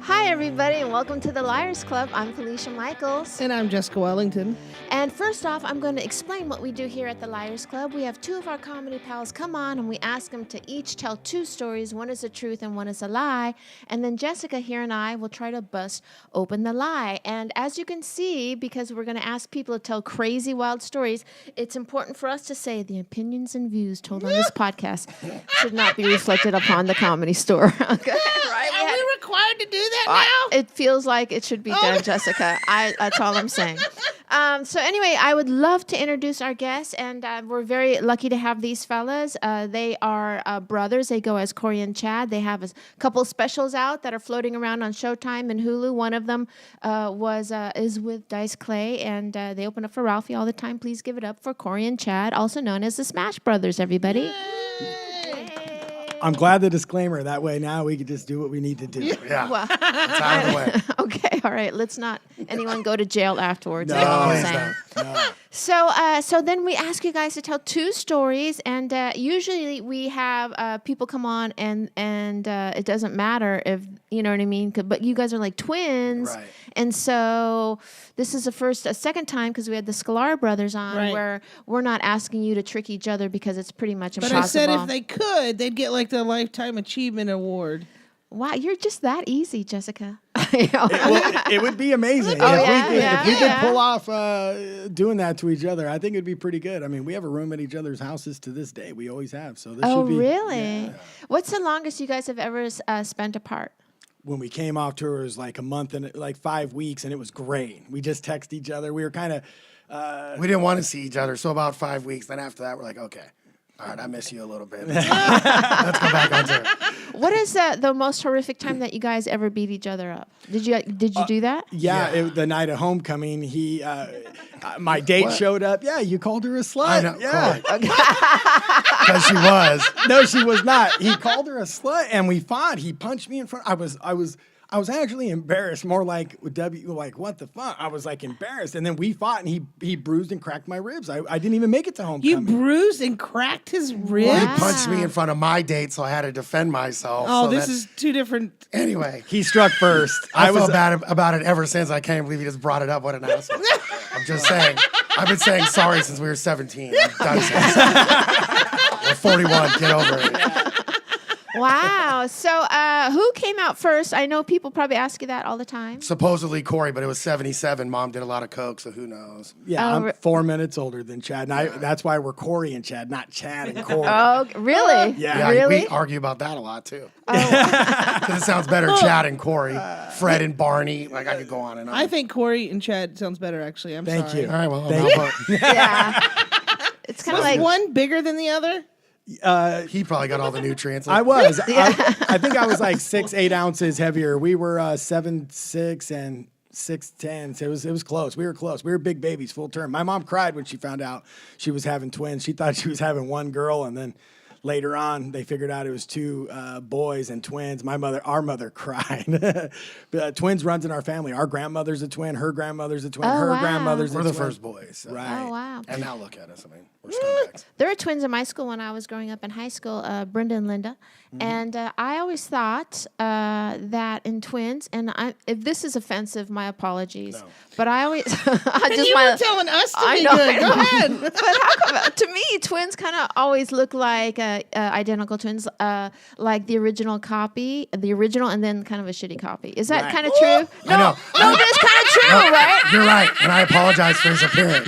Hi, everybody, and welcome to the Liars Club. I'm Felicia Michaels. And I'm Jessica Wellington. And first off, I'm going to explain what we do here at the Liars Club. We have two of our comedy pals come on, and we ask them to each tell two stories. One is the truth and one is a lie. And then Jessica here and I will try to bust open the lie. And as you can see, because we're going to ask people to tell crazy, wild stories, it's important for us to say the opinions and views told on this podcast should not be reflected upon the Comedy Store. Okay? Right? Are we required to do that now? It feels like it should be done, Jessica. That's all I'm saying. So anyway, I would love to introduce our guests, and we're very lucky to have these fellas. They are brothers. They go as Cory and Chad. They have a couple specials out that are floating around on Showtime and Hulu. One of them is with Dice Clay, and they open up for Ralphie all the time. Please give it up for Cory and Chad, also known as the Smash Brothers, everybody. I'm glad the disclaimer. That way now we can just do what we need to do. Yeah, Well, it's out of the way. okay, all right. Let's not anyone go to jail afterwards. No, is all I'm please saying. No. So then we ask you guys to tell two stories, and usually we have people come on, and it doesn't matter if you know what I mean. But you guys are like twins, Right. and so this is a second time because we had the Sklar brothers on, Right. where we're not asking you to trick each other because it's pretty much But impossible. I said if they could, they'd get like the Lifetime Achievement Award. Wow, you're just that easy, Jessica. It would be amazing Oh, if we could yeah. pull off doing that to each other. I think it'd be pretty good. I mean, we have a room at each other's houses to this day. We always have. So this Oh, should be. really? Yeah. What's the longest you guys have ever spent apart? When we came off tour, it was like a month and like 5 weeks, and it was great. We just text each other. We were kind of. We didn't want to see each other, so about 5 weeks. Then after that, we're like, okay, all right, I miss you a little bit. Let's go back on tour. What is the most horrific time that you guys ever beat each other up? Did you do that? Yeah, Yeah. the night of homecoming, my date showed up. Yeah, you called her a slut. I know, Yeah. because she was. No, she was not. He called her a slut, and we fought. He punched me in front. I was actually embarrassed, more like like what the fuck? I was like embarrassed, and then we fought, and he bruised and cracked my ribs. I didn't even make it to You homecoming. bruised and cracked his ribs? He Wow. punched me in front of my date, so I had to defend myself. Oh, so this that- is two different. Anyway, He struck first. I felt bad about it ever since. I can't believe he just brought it up. What an asshole. I'm just saying. I've been saying sorry since we were 17. I'm done saying sorry. We're 41. Get over it. Wow. So who came out first? I know people probably ask you that all the time. Supposedly Cory, but it was 77. Mom did a lot of coke, so who knows? Yeah, Oh, I'm 4 minutes older than Chad, and that's why we're Cory and Chad, not Chad and Cory. Oh, really? Yeah, Really? We argue about that a lot too. Because it sounds better, Chad and Cory, Fred and Barney. Like I could go on and on. I think Cory and Chad sounds better, actually. I'm Thank sorry. you. All right, well, Thank I'll vote. Yeah. It's kind of Was like one bigger than the other? He probably got all the nutrients. I was. I think I was like 6-8 ounces heavier. We were 7'6" and 6'10". So it was close. We were close. We were big babies, full term. My mom cried when she found out she was having twins. She thought she was having one girl, and then later on they figured out it was two boys and twins. Our mother cried. But, twins runs in our family. Our grandmother's a twin. Her grandmother's a twin. Oh, her wow. grandmother's We're a the twin. first boys. So. Right. Oh, wow. And now look at us. I mean, we're scumbags. There were twins in my school when I was growing up in high school, Brenda and Linda. And I always thought that in twins, and if this is offensive, my apologies. No. But I always, And you were telling us to I be know, good. I Go know. ahead. But how come, to me, twins kind of always look like identical twins, like the original copy, and then kind of a shitty copy. Is that Right. kind of true? I know. No, that's kind of true, right? You're right, and I apologize for his appearance.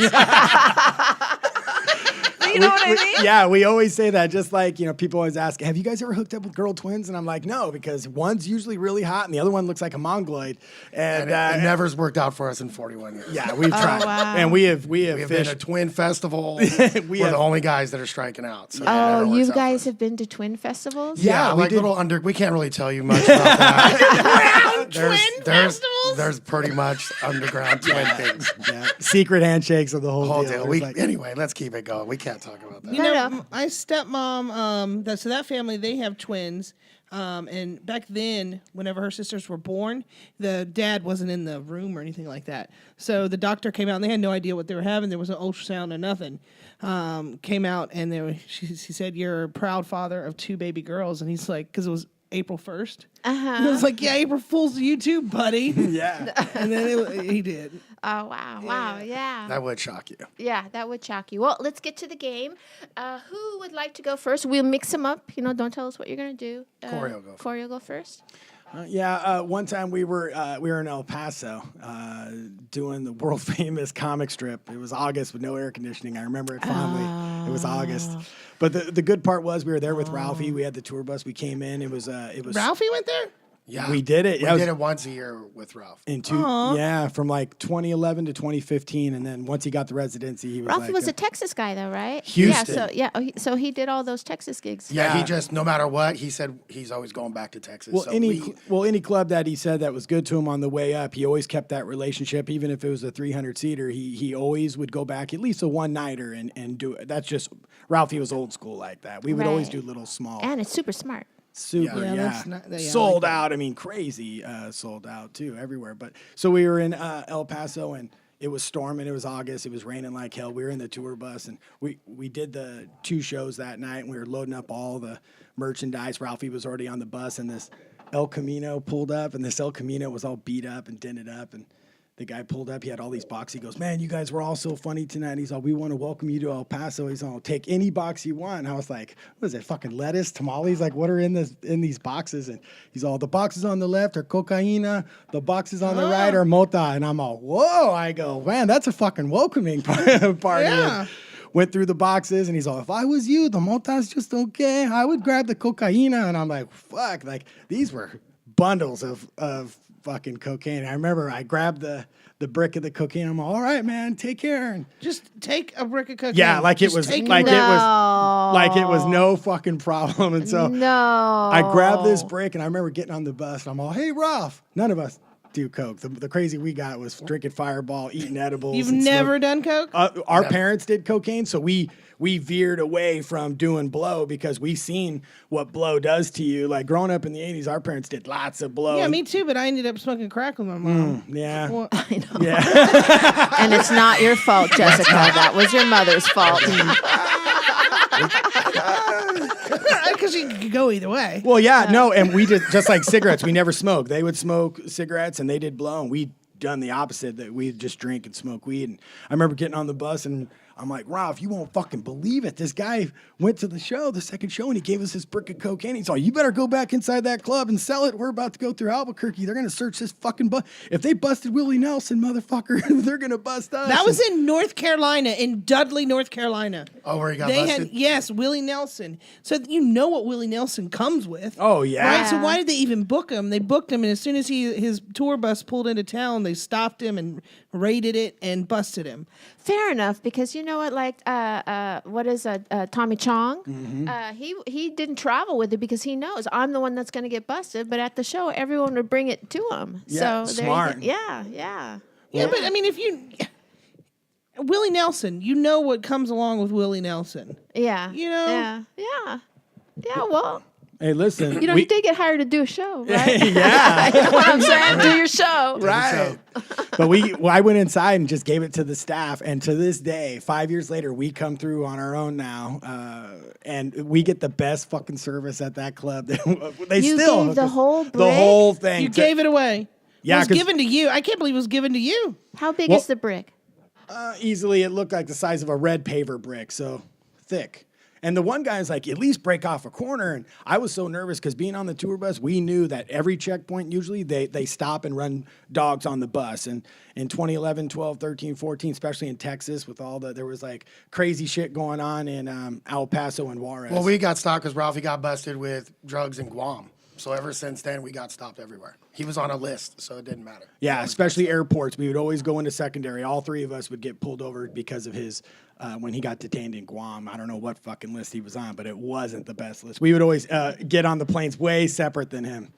You know what I mean? Yeah, we always say that. Just like, people always ask, have you guys ever hooked up with girl twins? And I'm like, no, because one's usually really hot and the other one looks like a mongoloid. And it never's worked out for us in 41 years. Yeah, we've tried. wow. And we have We have been fished. to twin festivals. We're the only guys that are striking out. So it never Oh, works you out for guys us. have been to twin festivals? Yeah, we like did. little we can't really tell you much about that. Twin festivals? There's pretty much underground twin things. Yeah, secret handshakes of the whole, Whole deal. deal. There's like- Anyway, let's keep it going. We can't talk about that. You No, know, no. my stepmom, so that family, they have twins. And back then, whenever her sisters were born, the dad wasn't in the room or anything like that. So the doctor came out, and they had no idea what they were having. There was an ultrasound or nothing. Came out, and she said, "You're a proud father of two baby girls." And he's like, because it was April 1st. It was like, yeah, April Fool's you too, buddy. Yeah. And then he did. Oh, wow, yeah. That would shock you. Yeah, that would shock you. Well, let's get to the game. Who would like to go first? We'll mix them up. Don't tell us what you're going to do. Cory will go first. Cory will go first. One time we were in El Paso doing the world famous comic strip. It was August with no air conditioning. I remember it fondly. It was August, but the good part was we were there with Ralphie. We had the tour bus. We came in. It was Ralphie went there? Yeah, we did it. We did it once a year with Ralph. From like 2011 to 2015, and then once he got the residency, he was Ralphie was a Texas guy, though, right? Houston. So he did all those Texas gigs. Yeah, he just no matter what, he said he's always going back to Texas. Well, so any club that he said that was good to him on the way up, he always kept that relationship. Even if it was a 300-seater, he always would go back at least a one-nighter and do it. That's just Ralphie was old school like that. We would always do little small. And it's super smart. Super, that's not- yeah, I sold like out. I mean, crazy sold out too everywhere. But so we were in El Paso, and it was storming. It was August. It was raining like hell. We were in the tour bus, and we did the 2 shows that night. And we were loading up all the merchandise. Ralphie was already on the bus, and this El Camino pulled up, and this El Camino was all beat up and dented up, and the guy pulled up. He had all these boxes. He goes, "Man, you guys were all so funny tonight." He's all, "We want to welcome you to El Paso." He's all, "Take any box you want." And I was like, "What is it? Fucking lettuce, tamales? Like, what are in these boxes?" And he's all, "The boxes on the left are cocaína. The boxes on the right are Mota." And I'm all, "Whoa!" I go, "Man, that's a fucking welcoming party." Yeah. Went through the boxes, and he's all, "If I was you, the Mota's just okay. I would grab the cocaína." And I'm like, "Fuck!" Like these were bundles of fucking cocaine. I remember I grabbed the brick of the cocaine. I'm all right, man, take care. And Just take a brick of cocaine. yeah, like it Just was take like it. it was no fucking problem. And so I grabbed this brick, and I remember getting on the bus, and I'm all, "Hey, Ralph." None of us do coke. The crazy we got was drinking Fireball, eating edibles. You've and never smoke. done coke? Our parents did cocaine, so we veered away from doing blow because we seen what blow does to you. Like growing up in the 80s, our parents did lots of blow. Yeah, me too, but I ended up smoking crack with my mom. Yeah. Well, I know. Yeah. And it's not your fault, Jessica. That was your mother's fault. because you could go either way. Well, yeah, no, and we just like cigarettes, we never smoked. They would smoke cigarettes and they did blow, and we done the opposite, that we'd just drink and smoke weed. And I remember getting on the bus, and I'm like, "Ralph, you won't fucking believe it. This guy went to the second show, and he gave us this brick of cocaine. He's all, you better go back inside that club and sell it. We're about to go through Albuquerque. They're going to search this fucking bus. If they busted Willie Nelson, motherfucker, they're going to bust us." That was in North Carolina, in Dudley, North Carolina. Oh, where he got busted? Yes, Willie Nelson. So you know what Willie Nelson comes with. Oh, yeah. Right? So why did they even book him? They booked him, and as soon as his tour bus pulled into town, they stopped him and raided it and busted him. Fair enough, because you know what, like, what is Tommy Chong? Mm-hmm. He didn't travel with it because he knows I'm the one that's going to get busted. But at the show, everyone would bring it to him. Yeah, so smart. Yeah. Yeah, but I mean, if you Willie Nelson, you know what comes along with Willie Nelson. Yeah. You know? Yeah. Well, Hey, listen. you know, he did get hired to do a show, right? Yeah. You know what I'm saying? Do your show. Right. But I went inside and just gave it to the staff. And to this day, 5 years later, we come through on our own now. And we get the best fucking service at that club. They You still gave the whole the brick? whole thing. You gave it away. Yeah, It was 'cause- given to you. I can't believe it was given to you. How big Well- is the brick? Easily, it looked like the size of a red paver brick, so thick. And the one guy's like, "At least break off a corner." And I was so nervous because being on the tour bus, we knew that every checkpoint, usually they stop and run dogs on the bus. And in 2011, 12, 13, 14, especially in Texas there was like crazy shit going on in El Paso and Juarez. Well, we got stopped because Ralphie got busted with drugs in Guam. So ever since then, we got stopped everywhere. He was on a list, so it didn't matter. Yeah, especially airports. We would always go into secondary. All three of us would get pulled over because of his, when he got detained in Guam. I don't know what fucking list he was on, but it wasn't the best list. We would always get on the planes way separate than him.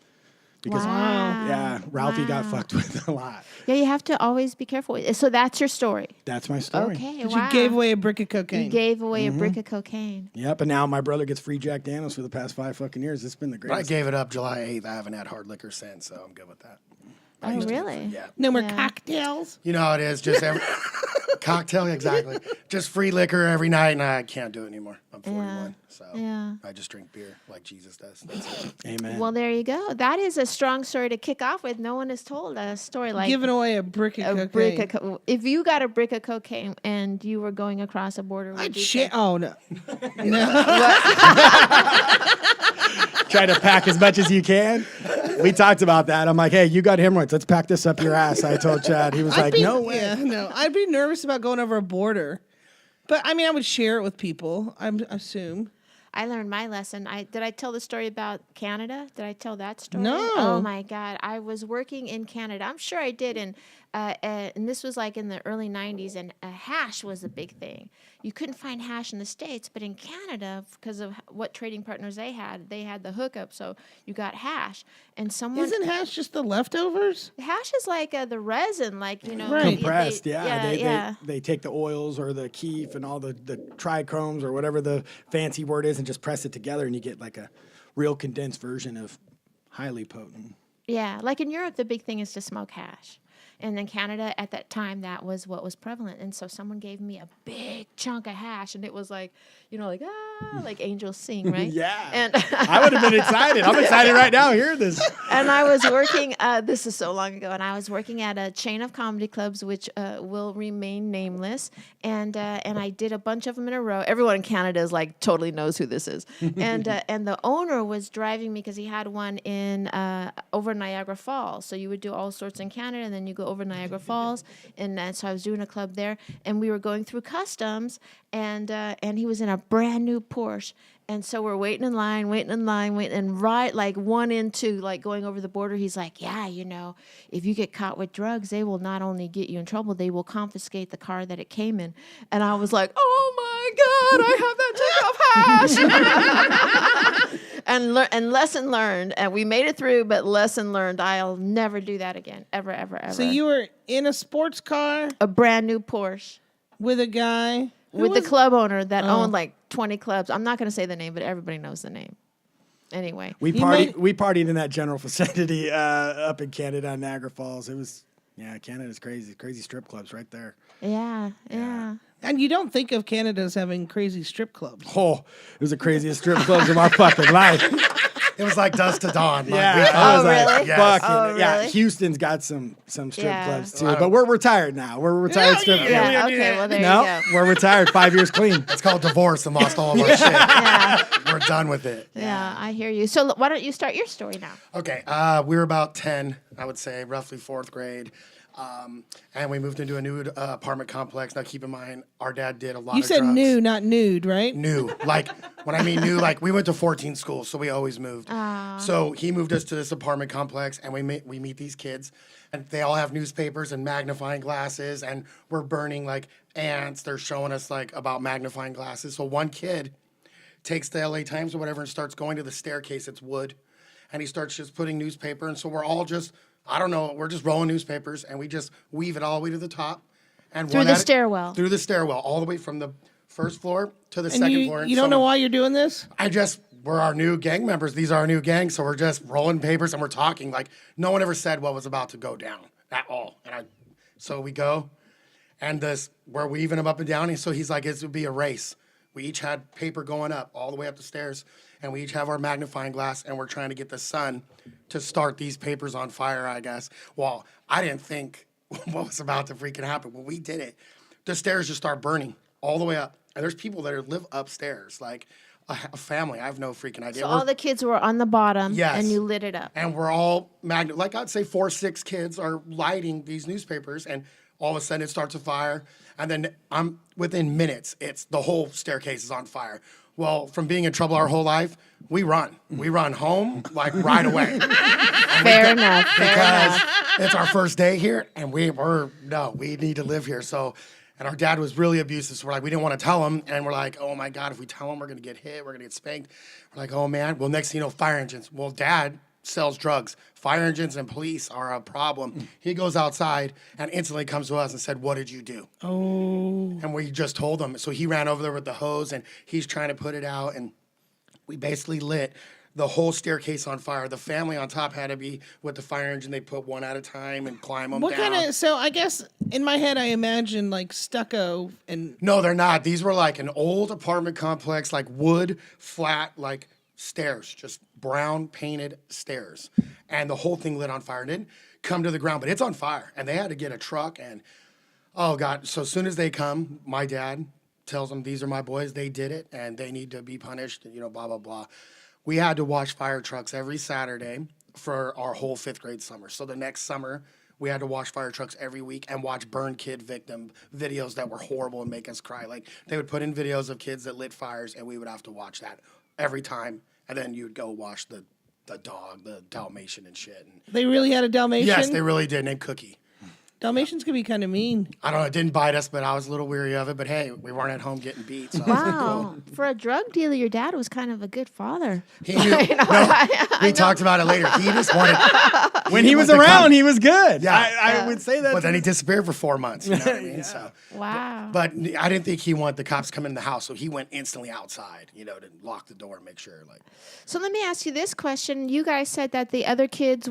Because, yeah, Ralphie got fucked with a lot. Yeah, you have to always be careful. So that's your story. That's my story. Okay, But wow. you gave away a brick of cocaine. You gave away a brick of cocaine. Yep, and now my brother gets free Jack Daniels for the past 5 fucking years. It's been the But I greatest. gave it up July 8th. I haven't had hard liquor since, so I'm good with that. Oh, really? Yeah. No more Yeah. cocktails. You know how it is. Just Cocktail, exactly. Just free liquor every night, and I can't do it anymore. I'm 41, so I just drink beer like Jesus does. That's it. Amen. Well, there you go. That is a strong story to kick off with. No one has told a story like Giving away a brick of cocaine. if you got a brick of cocaine and you were going across a border, would I'd you shit. say- Oh, no. Try to pack as much as you can. We talked about that. I'm like, hey, you got hemorrhoids. Let's pack this up your ass. I told Chad. He was like, no way. Yeah, no. I'd be nervous about going over a border. But, I mean, I would share it with people, I assume. I learned my lesson. Did I tell the story about Canada? Did I tell that story? No. Oh my God! I was working in Canada. I'm sure I did, and this was like in the early '90s, and hash was a big thing. You couldn't find hash in the States, but in Canada, because of what trading partners they had the hookup, so you got hash. And someone Isn't hash just the leftovers? hash is like the resin, like Right. Compressed, yeah. They take the oils or the keef and all the trichromes or whatever the fancy word is and just press it together and you get like a real condensed version of highly potent. Yeah, like in Europe, the big thing is to smoke hash. And in Canada, at that time, that was what was prevalent. And so someone gave me a big chunk of hash, and it was like, like angels sing, right? Yeah. And I would have been excited. I'm excited right now hearing this. and I was working, this is so long ago, and I was working at a chain of comedy clubs, which will remain nameless. And I did a bunch of them in a row. Everyone in Canada is like, totally knows who this is. And the owner was driving me because he had one in over Niagara Falls. So you would do all sorts in Canada, and then you go over Niagara Falls. And so I was doing a club there, and we were going through customs, and he was in a brand new Porsche. And so we're waiting in line, and right like 1 into like going over the border, he's like, yeah, if you get caught with drugs, they will not only get you in trouble, they will confiscate the car that it came in. And I was like, oh my God, I have that chunk of hash. And lesson learned. And we made it through, but lesson learned, I'll never do that again, ever, ever, ever. So you were in a sports car a brand new Porsche. with a guy? With the club owner that owned like 20 clubs. I'm not going to say the name, but everybody knows the name. Anyway. We partied in that general vicinity up in Canada, Niagara Falls. It was, Canada's crazy. Crazy strip clubs right there. Yeah. And you don't think of Canada as having crazy strip clubs. Oh, it was the craziest strip clubs of my fucking life. It was like dusk to dawn. I was really? Yes. fucking, Oh, really? Houston's got some strip Yeah. clubs too, but we're retired now. We're retired strip clubs. Yeah, okay, well, there No, you go. we're retired. 5 years clean. It's called divorce and lost all of our shit. Yeah, We're done with it. yeah, I hear you. So why don't you start your story now? Okay, we were about 10, I would say, roughly 4th grade. And we moved into a new apartment complex. Now, keep in mind, our dad did a lot You of said drugs. new, not nude, right? New. Like, when I mean new, like, we went to 14 schools, so we always moved. So he moved us to this apartment complex, and we meet these kids, and they all have newspapers and magnifying glasses, and we're burning, like, ants. They're showing us, like, about magnifying glasses. So one kid takes the LA Times or whatever and starts going to the staircase. It's wood. And he starts just putting newspaper, and so we're all just... I don't know. We're just rolling newspapers, and we just weave it all the way to the top. And Through the stairwell. Through the stairwell, all the way from the first floor to the And second floor. you don't know why you're doing this? We're our new gang members. These are our new gangs, so we're just rolling papers and we're talking. Like, no one ever said what was about to go down at all. So we go, and we're weaving them up and down. And so he's like, it would be a race. We each had paper going up all the way up the stairs, and we each have our magnifying glass, and we're trying to get the sun to start these papers on fire, I guess. Well, I didn't think what was about to freaking happen. When we did it, the stairs just start burning all the way up. And there's people that live upstairs, like a family. I have no freaking idea. So all the kids were on the bottom, Yes. and you lit it up. And we're all, like I'd say 4 or 6 kids are lighting these newspapers, and all of a sudden it starts a fire. And then within minutes, the whole staircase is on fire. Well, from being in trouble our whole life, we run. We run home, like, right away. Fair enough. Because it's our first day here, and we need to live here. So, and our dad was really abusive. So we're like, we didn't want to tell him. And we're like, oh my God, if we tell him, we're going to get hit. We're going to get spanked. We're like, oh man. Well, next thing you know, fire engines. Well, dad sells drugs. Fire engines and police are a problem. He goes outside and instantly comes to us and said, what did you do? Oh. And we just told him. So he ran over there with the hose, and he's trying to put it out. And we basically lit the whole staircase on fire. The family on top had to be with the fire engine. They put one at a time and climb them What down. kind of? So I guess in my head I imagine like stucco and. No, they're not. These were like an old apartment complex, like wood, flat, like stairs, just brown painted stairs. And the whole thing lit on fire. It didn't come to the ground, but it's on fire. And they had to get a truck. And oh, God. So as soon as they come, my dad tells them, these are my boys. They did it and they need to be punished, and, blah, blah, blah. We had to watch fire trucks every Saturday for our whole 5th grade summer. So the next summer, we had to watch fire trucks every week and watch burn kid victim videos that were horrible and make us cry. Like, they would put in videos of kids that lit fires, and we would have to watch that every time. And then you'd go watch the dog, the Dalmatian and shit. And They really had a Dalmatian. yes, they really did, named Cookie. Dalmatians can be kind of mean. I don't know, it didn't bite us, but I was a little weary of it. But hey, we weren't at home getting beat. So Wow. For a drug dealer, your dad was kind of a good father. he knew, we talked about it later. He just wanted. When he was around, he was good. Yeah. I would say that. But then he disappeared for 4 months. You know what I mean? So, Wow. but I didn't think he wanted the cops to come in the house, so he went instantly outside, to lock the door and make sure. Like, So let me ask you this question. You guys said that the other kids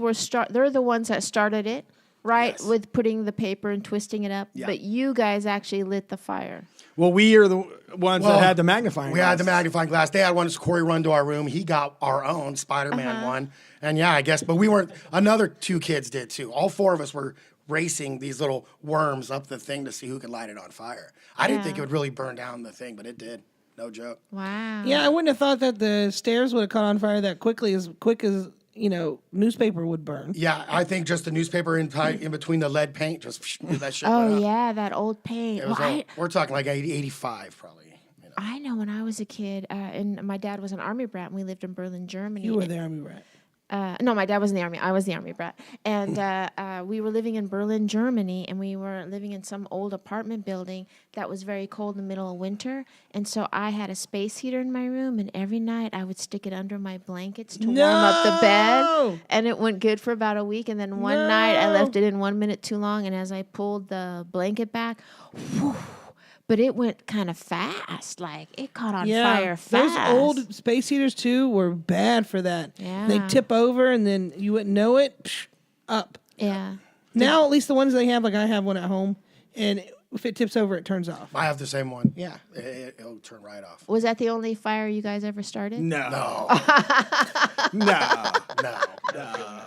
they're the ones that started it, right? Yes. With putting the paper and twisting it up. Yeah. But you guys actually lit the fire. Well, we are the ones that had the magnifying We had the glasses. magnifying glass. They had one. Corey run to our room. He got our own Spider-Man one, and yeah, I guess. But we weren't. Another 2 kids did too. All 4 of us were racing these little worms up the thing to see who could light it on fire. I didn't think it would really burn down the thing, but it did. No joke. Wow. Yeah, I wouldn't have thought that the stairs would have caught on fire that quick as newspaper would burn. Yeah, I think just the newspaper in between the lead paint, just that shit went Oh, up. yeah, that old paint. It was Well, we're talking like 85 probably. I know when I was a kid, and my dad was an army brat, and we lived in Berlin, Germany. You were the army rat. No, my dad was in the army. I was the army brat. And we were living in Berlin, Germany, and we were living in some old apartment building that was very cold in the middle of winter. And so I had a space heater in my room, and every night I would stick it under my blankets to warm up the bed. And it went good for about a week. And then one night I left it in 1 minute too long, and as I pulled the blanket back, whew, but it went kind of fast. Like, it caught on fire fast. Those old space heaters, too, were bad for that. Yeah. They tip over, and then you wouldn't know it. Up. Yeah. Now, at least the ones they have, like I have one at home, and if it tips over, it turns off. I have the same one. Yeah. It'll turn right off. Was that the only fire you guys ever started? No. No. No. No.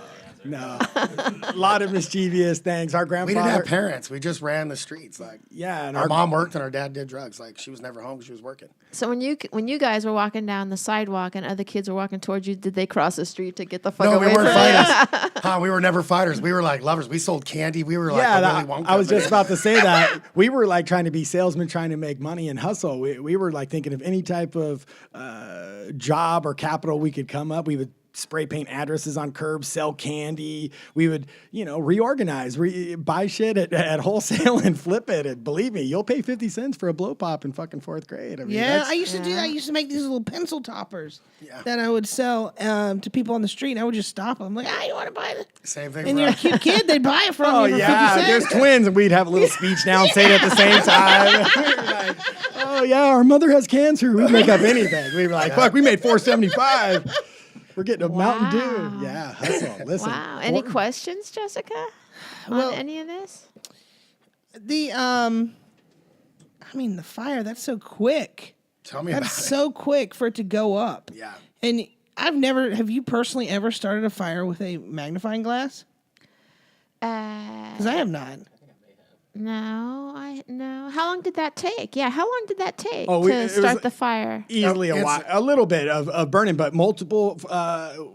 No. A lot of mischievous things. Our We grandfather. didn't have parents. We just ran the streets. Like, Yeah, and our mom worked and our dad did drugs. Like, she was never home because she was working. So when you guys were walking down the sidewalk and other kids were walking towards you, did they cross the street to get the fuck No, away we weren't from you? fighters. We were never fighters. We were like lovers. We sold candy. We were like Yeah, the Willy Wonka. I was just about to say that. We were like trying to be salesmen, trying to make money and hustle. We were like thinking of any type of job or capital we could come up. We would spray paint addresses on curbs, sell candy. We would, reorganize, buy shit at wholesale and flip it. And believe me, you'll pay 50 cents for a blow pop in fucking 4th grade. I mean, Yeah, I used to do that. I used to make these little pencil toppers that I would sell to people on the street. And I would just stop them. Like, you want to buy this? Same thing. And for you're a us. cute kid, they'd buy it from Oh you for yeah, 50 there's cents. twins, and we'd have a little speech now and say it at the same time. We were like, oh yeah, our mother has cancer. We'd make up anything. We were like, fuck, we made $4.75. We're getting a Mountain Dew. Yeah, hustle. Listen. Wow. Any questions, Jessica? On any of this? The the fire, that's so quick. Tell me about That's it. so quick for it to go up. Yeah. And have you personally ever started a fire with a magnifying glass? Because I have not. No. How long did that take? Yeah, how long did that take Oh, to it was start the fire? Easily It's- a while, a little bit of burning, but multiple.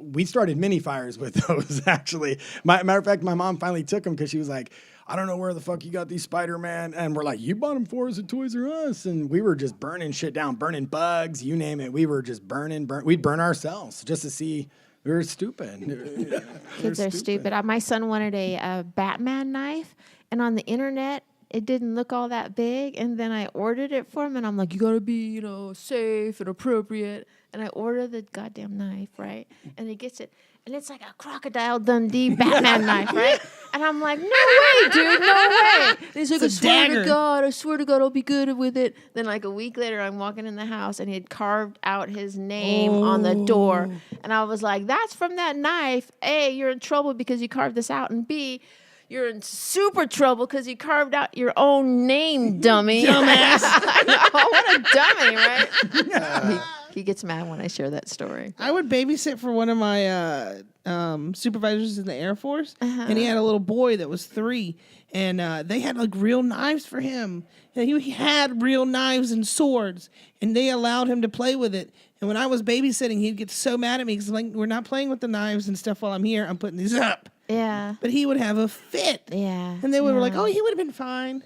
We started mini fires with those actually. Matter of fact, my mom finally took them because she was like, I don't know where the fuck you got these Spider-Man. And we're like, you bought them for us at Toys R Us. And we were just burning shit down, burning bugs, you name it. We were just burning. We'd burn ourselves just to see. We were stupid. Kids are stupid. My son wanted a Batman knife, and on the internet, it didn't look all that big. And then I ordered it for him, and I'm like, you gotta be, safe and appropriate. And I order the goddamn knife, right? And he gets it, and it's like a Crocodile Dundee Batman knife, right? And I'm like, no way, dude, no way. And he's like, I swear to God, I'll be good with it. Then like a week later, I'm walking in the house, and he had carved out his name on the door. And I was like, that's from that knife. A, you're in trouble because you carved this out. And B, you're in super trouble because you carved out your own name, dummy. Dumbass. What a dummy, right? He gets mad when I share that story. I would babysit for one of my supervisors in the Air Force, and he had a little boy that was 3, and they had like real knives for him. And he had real knives and swords, and they allowed him to play with it. And when I was babysitting, he'd get so mad at me because like, we're not playing with the knives and stuff while I'm here. I'm putting these up. Yeah. But he would have a fit. Yeah. And they were like, oh, he would have been fine.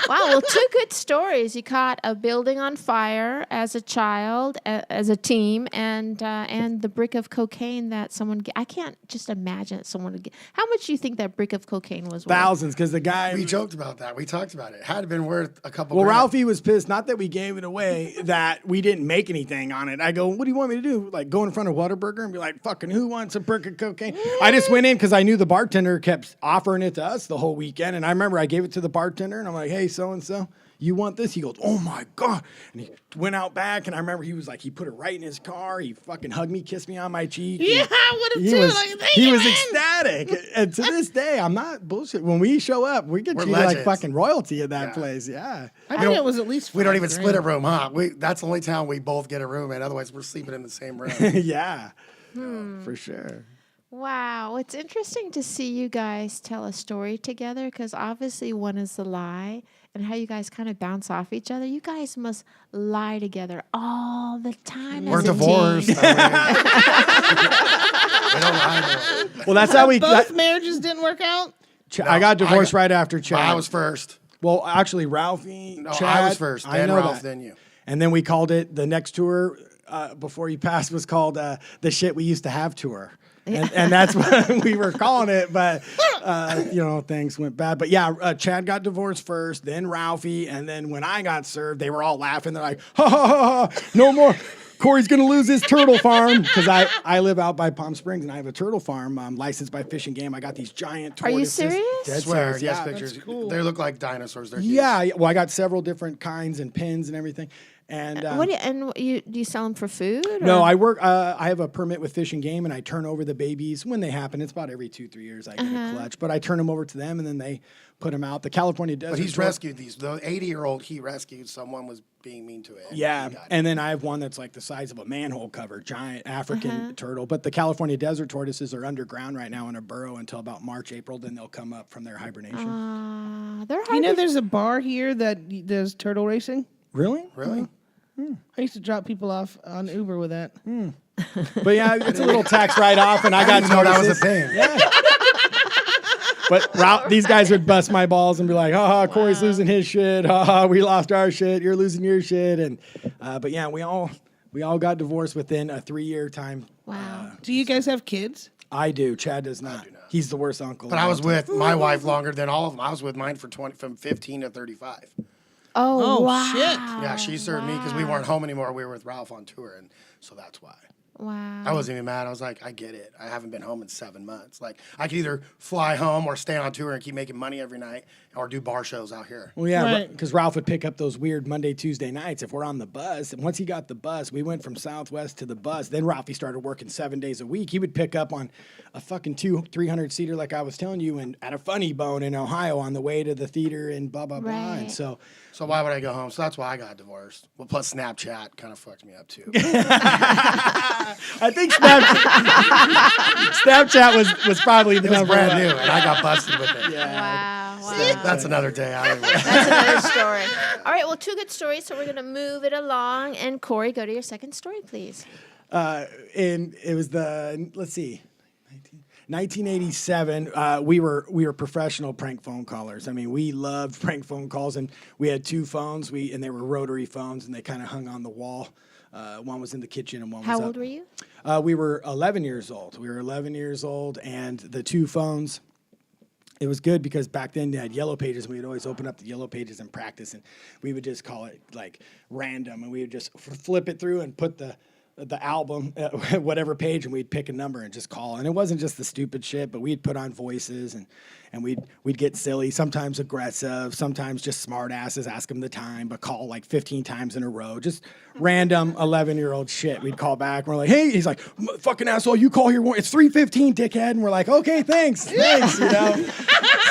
Wow, well, 2 good stories. You caught a building on fire as a child, as a team, and the brick of cocaine that someone. I can't just imagine someone would get. How much do you think that brick of cocaine was worth? Thousands, because the guy. We joked about that. We talked about it. It had been worth a couple. Well, grand. Ralphie was pissed, not that we gave it away, that we didn't make anything on it. I go, what do you want me to do? Like go in front of Whataburger and be like, fucking who wants a brick of cocaine? I just went in because I knew the bartender kept offering it to us the whole weekend. And I remember I gave it to the bartender and I'm like, hey, so-and-so, you want this? He goes, oh my God. And he went out back and I remember he was like, he put it right in his car. He fucking hugged me, kissed me on my cheek. Yeah, I would have too. Like, he was ecstatic. And to this day, I'm not bullshit. When we show up, we get treated like legends. fucking royalty at that place. Yeah. I think it was at least. We don't even $5,000. split a room, huh? That's the only time we both get a room, and otherwise we're sleeping in the same room. Yeah. For sure. Wow, it's interesting to see you guys tell a story together because obviously one is the lie and how you guys kind of bounce off each other. You guys must lie together all the time. We're as a divorced. team. We don't lie. Well, that's how we. Both marriages didn't work out. I got divorced right after Chad. I was first. Well, actually, Ralphie. No, Chad, I was first. Then Ralph, then you. And then we called it the next tour before he passed was called the Shit We Used to Have tour. And that's what we were calling it, but things went bad. But yeah, Chad got divorced first, then Ralphie, and then when I got served, they were all laughing. They're like, ha ha ha, ha, no more. Corey's gonna lose his turtle farm because I live out by Palm Springs and I have a turtle farm. I'm licensed by Fish and Game. I got these giant tortoises. Are you serious? Dead I swear, serious, yes, yeah. pictures. cool. They look like dinosaurs. They're huge. Yeah, well, I got several different kinds and pins and everything. And do you sell them for food? no, or- I work. I have a permit with Fish and Game, and I turn over the babies when they happen. It's about every 2-3 years I get a clutch, but I turn them over to them, and then they put them out. The California Desert. But he's Tor- rescued these. The 80-year-old he rescued. Someone was being mean to it. Yeah, He got and then I have one that's like the size of a manhole cover, giant African turtle. But the California Desert Tortoises are underground right now in a burrow until about March, April. Then they'll come up from their hibernation. they're hard You know, to- there's a bar here that does turtle racing. Really? Really? I used to drop people off on Uber with that. But yeah, it's a little tax write-off, and I got didn't know that was a notices. thing. Yeah. But these guys would bust my balls and be like, "Ha ha, Corey's losing his shit. Ha ha, we lost our shit. You're losing your shit." And but yeah, we all got divorced within a 3-year time. wow. Do you guys have kids? I do. Chad does not. He's the worst uncle. But I was with my wife longer than all of them. I was with mine from 15 to 35. Oh, Oh, wow. shit. Yeah, she served me because we weren't home anymore. We were with Ralph on tour, and so that's why. Wow. I wasn't even mad. I was like, I get it. I haven't been home in 7 months. Like, I could either fly home or stay on tour and keep making money every night or do bar shows out here. Well, yeah, Right. because Ralph would pick up those weird Monday, Tuesday nights if we're on the bus. And once he got the bus, we went from Southwest to the bus. Then Ralphie started working 7 days a week. He would pick up on a fucking 300-seater, like I was telling you, and at a Funny Bone in Ohio on the way to the theater and blah, blah, blah. And Right. so, So why would I go home? So that's why I got divorced. Well, plus Snapchat kind of fucked me up too. I think Snapchat was probably the It was number brand one. new, and I got busted with it. Wow. Wow. That's another day. That's another story. All right, well, 2 good stories, so we're going to move it along. And Corey, go to your second story, please. And it was let's see, 1987. We were professional prank phone callers. I mean, we loved prank phone calls, and we had 2 phones. And they were rotary phones, and they kind of hung on the wall. One was in the kitchen, and one was How up. old were you? We were 11 years old. We were 11 years old, and the 2 phones. It was good because back then they had yellow pages, and we would always open up the yellow pages and practice, and we would just call it like random, and we would just flip it through and put the the album, whatever page, and we'd pick a number and just call. And it wasn't just the stupid shit, but we'd put on voices and we'd get silly, sometimes aggressive, sometimes just smart asses, ask them the time, but call like 15 times in a row. Just random 11-year-old shit. We'd call back and we're like, hey, he's like, fucking asshole, you call here, it's 3:15, dickhead. And we're like, okay, thanks, you know?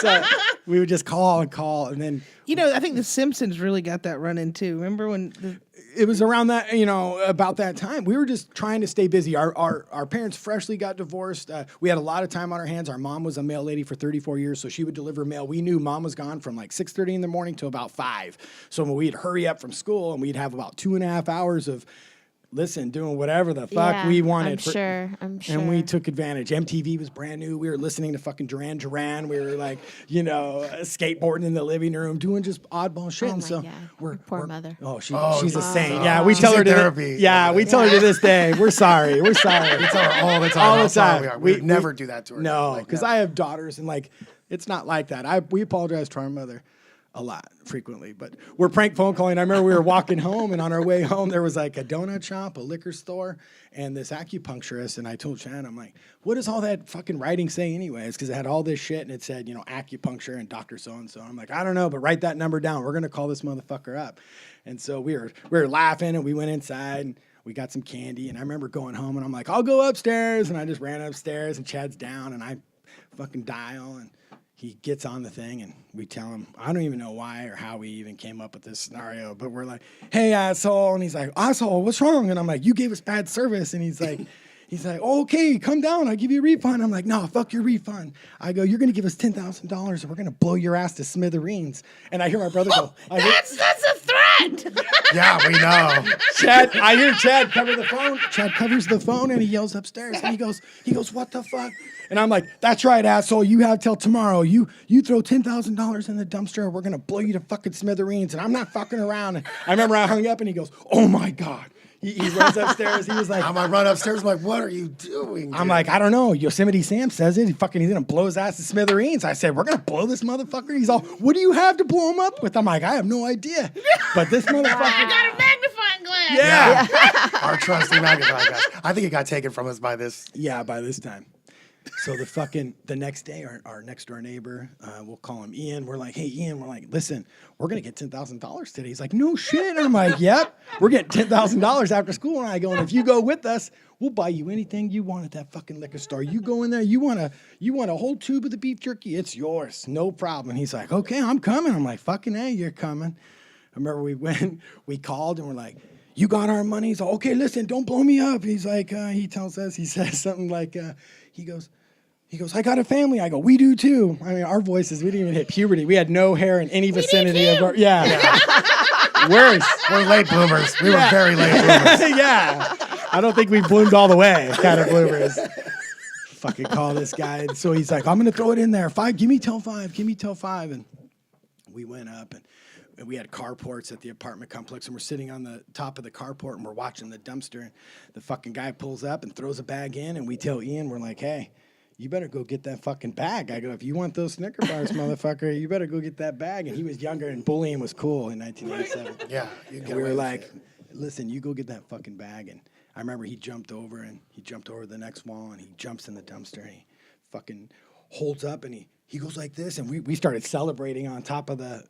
So we would just call and then. I think The Simpsons really got that running too. Remember when it was around that, about that time. We were just trying to stay busy. Our parents freshly got divorced. We had a lot of time on our hands. Our mom was a mail lady for 34 years, so she would deliver mail. We knew mom was gone from like 6:30 in the morning to about 5. So we'd hurry up from school, and we'd have about 2.5 hours of doing whatever the fuck we wanted. I'm sure. And we took advantage. MTV was brand new. We were listening to fucking Duran Duran. We were like, skateboarding in the living room, doing just oddball shit. And so poor mother. Oh, she's a saint. Yeah, we tell her to therapy. We tell her to this day. We're sorry. We tell her all the time. All the time. We never do that to her. No, because I have daughters, and it's not like that. We apologize to our mother a lot, frequently, but we're prank phone calling. I remember we were walking home, and on our way home, there was like a donut shop, a liquor store, and this acupuncturist. And I told Chad, I'm like, what does all that fucking writing say anyways? Because it had all this shit, and it said, acupuncture and Dr. So-and-so. I'm like, I don't know, but write that number down. We're going to call this motherfucker up. And so we were laughing, and we went inside, and we got some candy. And I remember going home, and I'm like, I'll go upstairs. And I just ran upstairs, and Chad's down, and I fucking dial, and he gets on the thing, and we tell him, I don't even know why or how we even came up with this scenario, but we're like, hey, asshole. And he's like, asshole, what's wrong? And I'm like, you gave us bad service. And he's like, okay, come down. I'll give you a refund. I'm like, no, fuck your refund. I go, you're going to give us $10,000 and we're going to blow your ass to smithereens. And I hear my brother go, that's a threat. Yeah, we know. I hear Chad cover the phone. Chad covers the phone and he yells upstairs and he goes, what the fuck? And I'm like, that's right, asshole. You have till tomorrow. You throw $10,000 in the dumpster and we're going to blow you to fucking smithereens. And I'm not fucking around. And I remember I hung up and he goes, oh my God. He runs upstairs. He was like, I might run upstairs. I'm like, what are you doing? I'm like, I don't know. Yosemite Sam says it. He's going to blow his ass to smithereens. I said, we're going to blow this motherfucker. He's all, what do you have to blow him up with? I'm like, I have no idea. But this motherfucker. I got a magnifying glass. Yeah. Our trusty magnifying glass. I think it got taken from us by this. Yeah, by this time. So the next day, our next door neighbor, we'll call him Ian. We're like, hey, Ian, we're like, listen, we're going to get $10,000 today. He's like, no shit. And I'm like, yep, we're getting $10,000 after school. And I go, and if you go with us, we'll buy you anything you want at that fucking liquor store. You go in there, you want a whole tube of the beef jerky, it's yours, no problem. And he's like, okay, I'm coming. I'm like, fucking hey, you're coming. I remember we called and we're like, you got our money? He's like, okay, listen, don't blow me up. He's like, he says something like, he goes, I got a family. I go, we do too. I mean, our voices, we didn't even hit puberty. We had no hair in any vicinity of our, Worse. We're late bloomers. We were very late bloomers. Yeah. I don't think we bloomed all the way, kind of bloomers. Fucking call this guy. And so he's like, I'm going to throw it in there. Give me till 5. And we went up and we had carports at the apartment complex, and we're sitting on the top of the carport, and we're watching the dumpster, and the fucking guy pulls up and throws a bag in, and we tell Ian, we're like, hey, you better go get that fucking bag. I go, if you want those Snicker bars, motherfucker, you better go get that bag. And he was younger, and bullying was cool in 1987. Yeah. And we were like, listen, you go get that fucking bag. And I remember he jumped over the next wall, and he jumps in the dumpster, and he fucking holds up, and he goes like this, and we started celebrating on top of the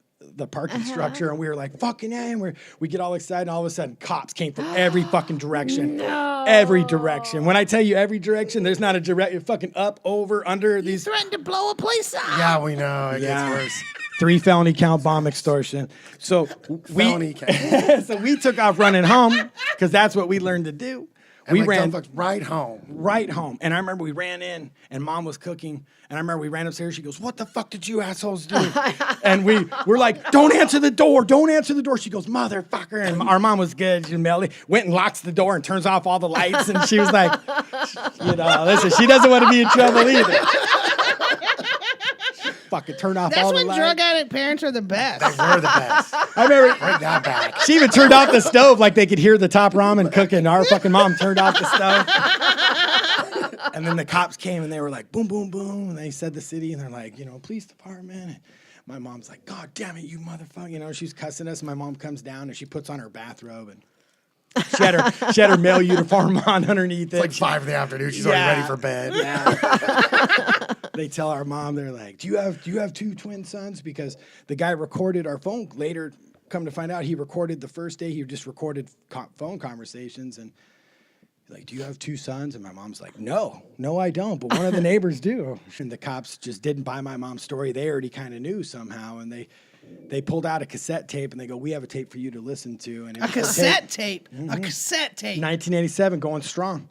parking structure, and we were like, fucking A, and we get all excited, and all of a sudden, cops came from every fucking direction. No. Every direction. When I tell you every direction, there's not a direct, fucking up, over, under. He's threatened to blow a place up. Yeah, we know. It gets worse. 3 felony count bomb extortion. So Felony count. so we took off running home, because that's what we learned to do. And we ran right home. Right home. And I remember we ran in, and Mom was cooking. And I remember we ran upstairs. She goes, what the fuck did you assholes do? And we're like, don't answer the door. Don't answer the door. She goes, motherfucker. And our mom was good. She went and locks the door and turns off all the lights. And she was like, listen, she doesn't want to be in trouble either. Fucking turn off all the lights. That's when drug addict parents are the best. We're the best. I remember Bring that back. she even turned off the stove like they could hear the top ramen cooking. Our fucking mom turned off the stove. And then the cops came and they were like, boom, boom, boom. And they said the city and they're like, police department. And my mom's like, God damn it, you motherfucker. She's cussing us. And my mom comes down and she puts on her bathrobe and She had her male uniform on underneath it. It's like 5 in the afternoon. She's already ready for bed. Yeah. They tell our mom, they're like, do you have 2 twin sons? Because the guy recorded our phone later. Come to find out, he recorded the first day. He just recorded phone conversations, and he's like, do you have 2 sons? And my mom's like, no, I don't. But one of the neighbors do. And the cops just didn't buy my mom's story. They already kind of knew somehow, and they pulled out a cassette tape, and they go, we have a tape for you to listen to. And it A was cassette tape. A cassette tape. 1987, going strong.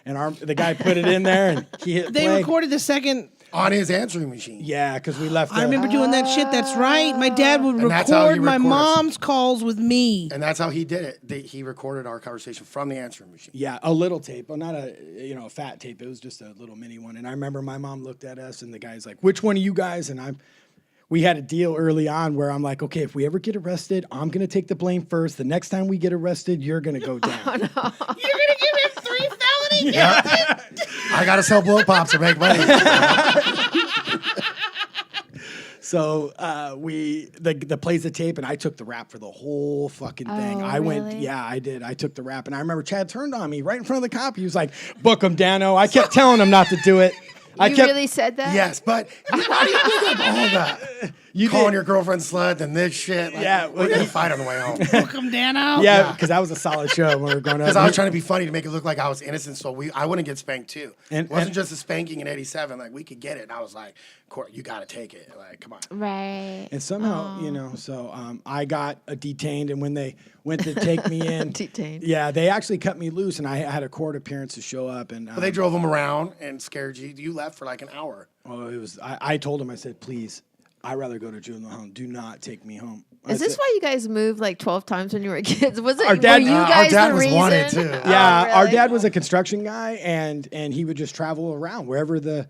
And the guy put it in there, and he hit They play. recorded the second. On his answering machine. Yeah, because we left. I remember doing that shit. That's right. My dad would And that's how he record my records. mom's calls with me. And that's how he did it. He recorded our conversation from the answering machine. Yeah, a little tape, but not a fat tape. It was just a little mini one. And I remember my mom looked at us, and the guy's like, "Which one of you guys?" And we had a deal early on where I'm like, "Okay, if we ever get arrested, I'm gonna take the blame first. The next time we get arrested, you're gonna go down." You're gonna give him 3 felonies. Yeah. I got to sell blow pops to make money. So the plays the tape, and I took the rap for the whole fucking thing. Oh, I went, really? yeah, I did. I took the rap, and I remember Chad turned on me right in front of the cop. He was like, "Book him, Dano." I kept telling him not to do it. You really said that? Yes, but why do you bring up all that? You Calling did. your girlfriend slut and this shit. Like, Yeah, we're going to fight on the way home. Welcome, Dano. Yeah, because that was a solid show when we were going up. Because I was trying to be funny to make it look like I was innocent, so I wouldn't get spanked too. And- It wasn't and- just a spanking in '87. Like we could get it. And I was like, "Court, you got to take it. Like, come on." Right. And somehow, I got detained, and when they went to take me in, Detained. Yeah, they actually cut me loose, and I had a court appearance to show up, and But they drove him around and scared you. You left for like an hour. oh, it was. I told him, I said, please, I'd rather go to juvenile home. Do not take me home. I Is this said- why you guys moved like 12 times when you were kids? Was it Our dad- were you our guys dad the was reason? wanted, too. Yeah, Oh, our really? dad was a construction guy, and he would just travel around wherever the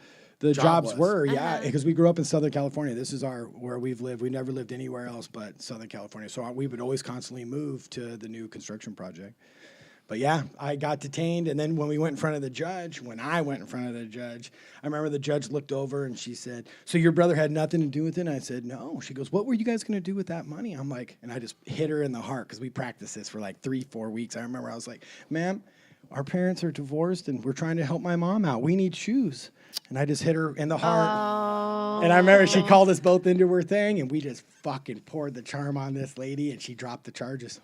jobs was. were. Yeah, because we grew up in Southern California. This is where we've lived. We never lived anywhere else but Southern California. So we would always constantly move to the new construction project. But yeah, I got detained, and then when I went in front of the judge, I remember the judge looked over and she said, "So your brother had nothing to do with it?" And I said, "No." She goes, "What were you guys going to do with that money?" I'm like, and I just hit her in the heart because we practiced this for like 3-4 weeks. I remember I was like, "Ma'am, our parents are divorced and we're trying to help my mom out. We need shoes." And I just hit her in the heart. Oh. And I remember she called us both into her thing, and we just fucking poured the charm on this lady, and she dropped the charges.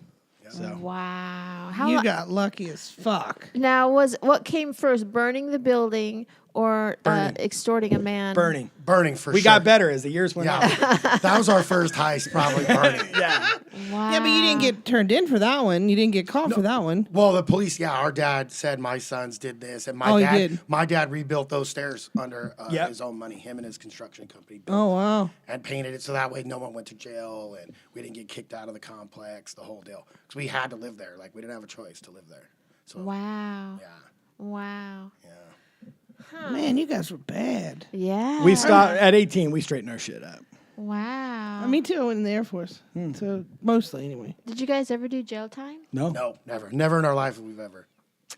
So Wow. How You lo- got lucky as fuck. now what came first, burning the building or extorting a man? burning. Burning for We sure. got better as the years went on. Yeah, that was our first heist, probably burning. Yeah. Wow. Yeah, but you didn't get turned in for that one. You didn't get caught for that one. Well, the police, our dad said my sons did this, and Oh, he did. my dad rebuilt those stairs under Yep. his own money. Him and his construction company built Oh, wow. and painted it so that way no one went to jail and we didn't get kicked out of the complex. The whole deal, because we had to live there. Like we didn't have a choice to live there. So Wow. yeah, Wow. yeah. Man, you guys were bad. Yeah. We stopped at 18. We straightened our shit up. Wow. Me too, in the Air Force. So mostly, anyway. Did you guys ever do jail time? No. No, never in our life have we've ever.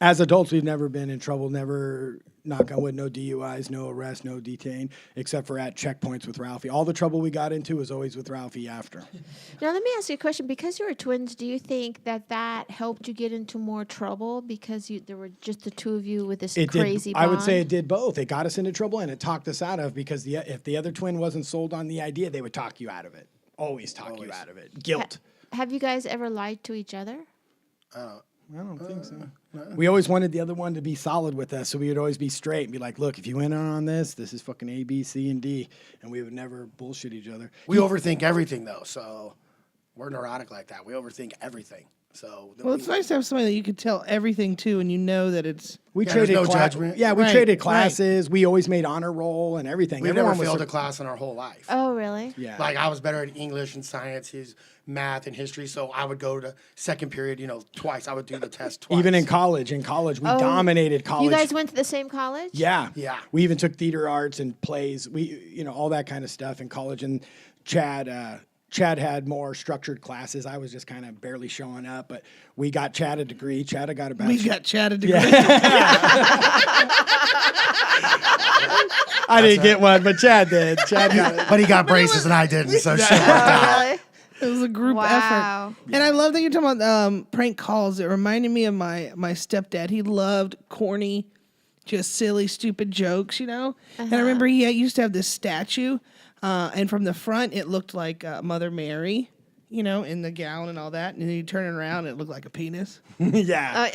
As adults, we've never been in trouble. Never, knock on wood, no DUIs, no arrests, no detained, except for at checkpoints with Ralphie. All the trouble we got into was always with Ralphie after. Now, let me ask you a question. Because you were twins, do you think that helped you get into more trouble because there were just the two of you with this crazy bond? I would say it did both. It got us into trouble and it talked us out of, because if the other twin wasn't sold on the idea, they would talk you out of it. Always talk you out of it. Guilt. Have you guys ever lied to each other? I don't think so. We always wanted the other one to be solid with us, so we would always be straight and be like, "Look, if you went on this is fucking A, B, C, and D," and we would never bullshit each other. We overthink everything though, so we're neurotic like that. We overthink everything. So Well, it's nice to have somebody that you could tell everything to, and you know that it's. We Yeah, there's traded no judgment. Yeah, we Right, traded right. classes. We always made honor roll and everything. we've Everyone never was failed so- a class in our whole life. Oh, really? Yeah. Like I was better at English and science, his math and history. So I would go to second period, twice. I would do the test twice. Even in college. In college, we dominated college. You guys went to the same college? Yeah. Yeah. We even took theater arts and plays. We, all that kind of stuff in college. And Chad had more structured classes. I was just kind of barely showing up, but we got Chad a degree. Chad got a bachelor. We got chatted together. I didn't get one, but Chad did. Chad got it. But he got braces and I didn't. So shit worked out. Really? It was a group effort. And I love that you're talking about prank calls. It reminded me of my stepdad. He loved corny, just silly, stupid jokes, And I remember he used to have this statue, and from the front, it looked like Mother Mary, in the gown and all that. And then you turn it around, and it looked like a penis. Yeah.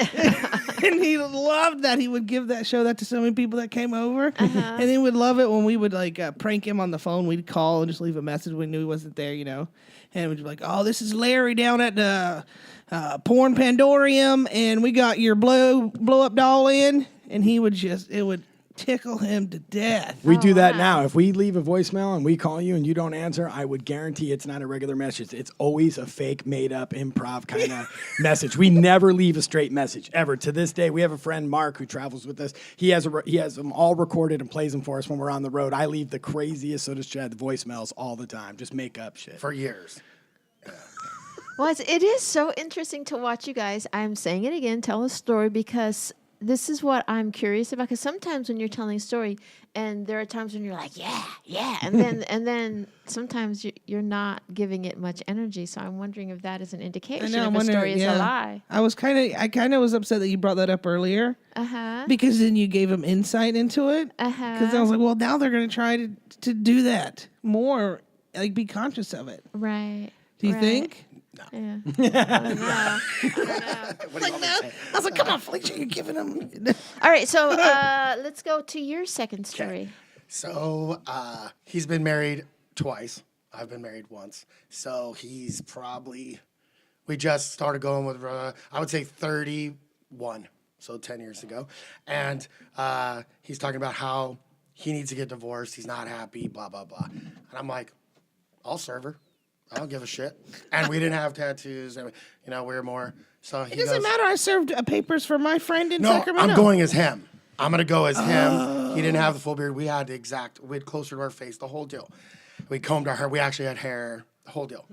And he loved that. He would show that to so many people that came over. And he would love it when we would prank him on the phone. We'd call and just leave a message. We knew he wasn't there, And we'd be like, "Oh, this is Larry down at the Porn Pandorium, and we got your blow up doll in." And he would it would tickle him to death. We do that now. If we leave a voicemail and we call you and you don't answer, I would guarantee it's not a regular message. It's always a fake, made-up, improv kind of message. We never leave a straight message, ever. To this day, we have a friend, Mark, who travels with us. He has them all recorded and plays them for us when we're on the road. I leave the craziest, so does Chad, the voicemails all the time. Just make up shit. For years. Well, it is so interesting to watch you guys. I'm saying it again, tell a story, because this is what I'm curious about. Because sometimes when you're telling a story, and there are times when you're like, yeah, and then sometimes you're not giving it much energy. So I'm wondering if that is an indication if a story is a lie. I kind of was upset that you brought that up earlier. Because then you gave them insight into it. Because I was like, well, now they're going to try to do that more, be conscious of it. Right. Do you think? No. Yeah. I don't know. I was like, come on, Felicia, you're giving them. All right, so let's go to your second story. So he's been married twice. I've been married once. So he's probably, we just started going with, I would say 31, so 10 years ago. And he's talking about how he needs to get divorced. He's not happy, blah, blah, blah. And I'm like, I'll serve her. I don't give a shit. And we didn't have tattoos, and we were more. So It doesn't matter. I served papers for my friend in No, Sacramento. I'm going as him. I'm gonna go as him. He didn't have the full beard. We had we had closer to our face, the whole deal. We combed our hair. We actually had hair, the whole deal.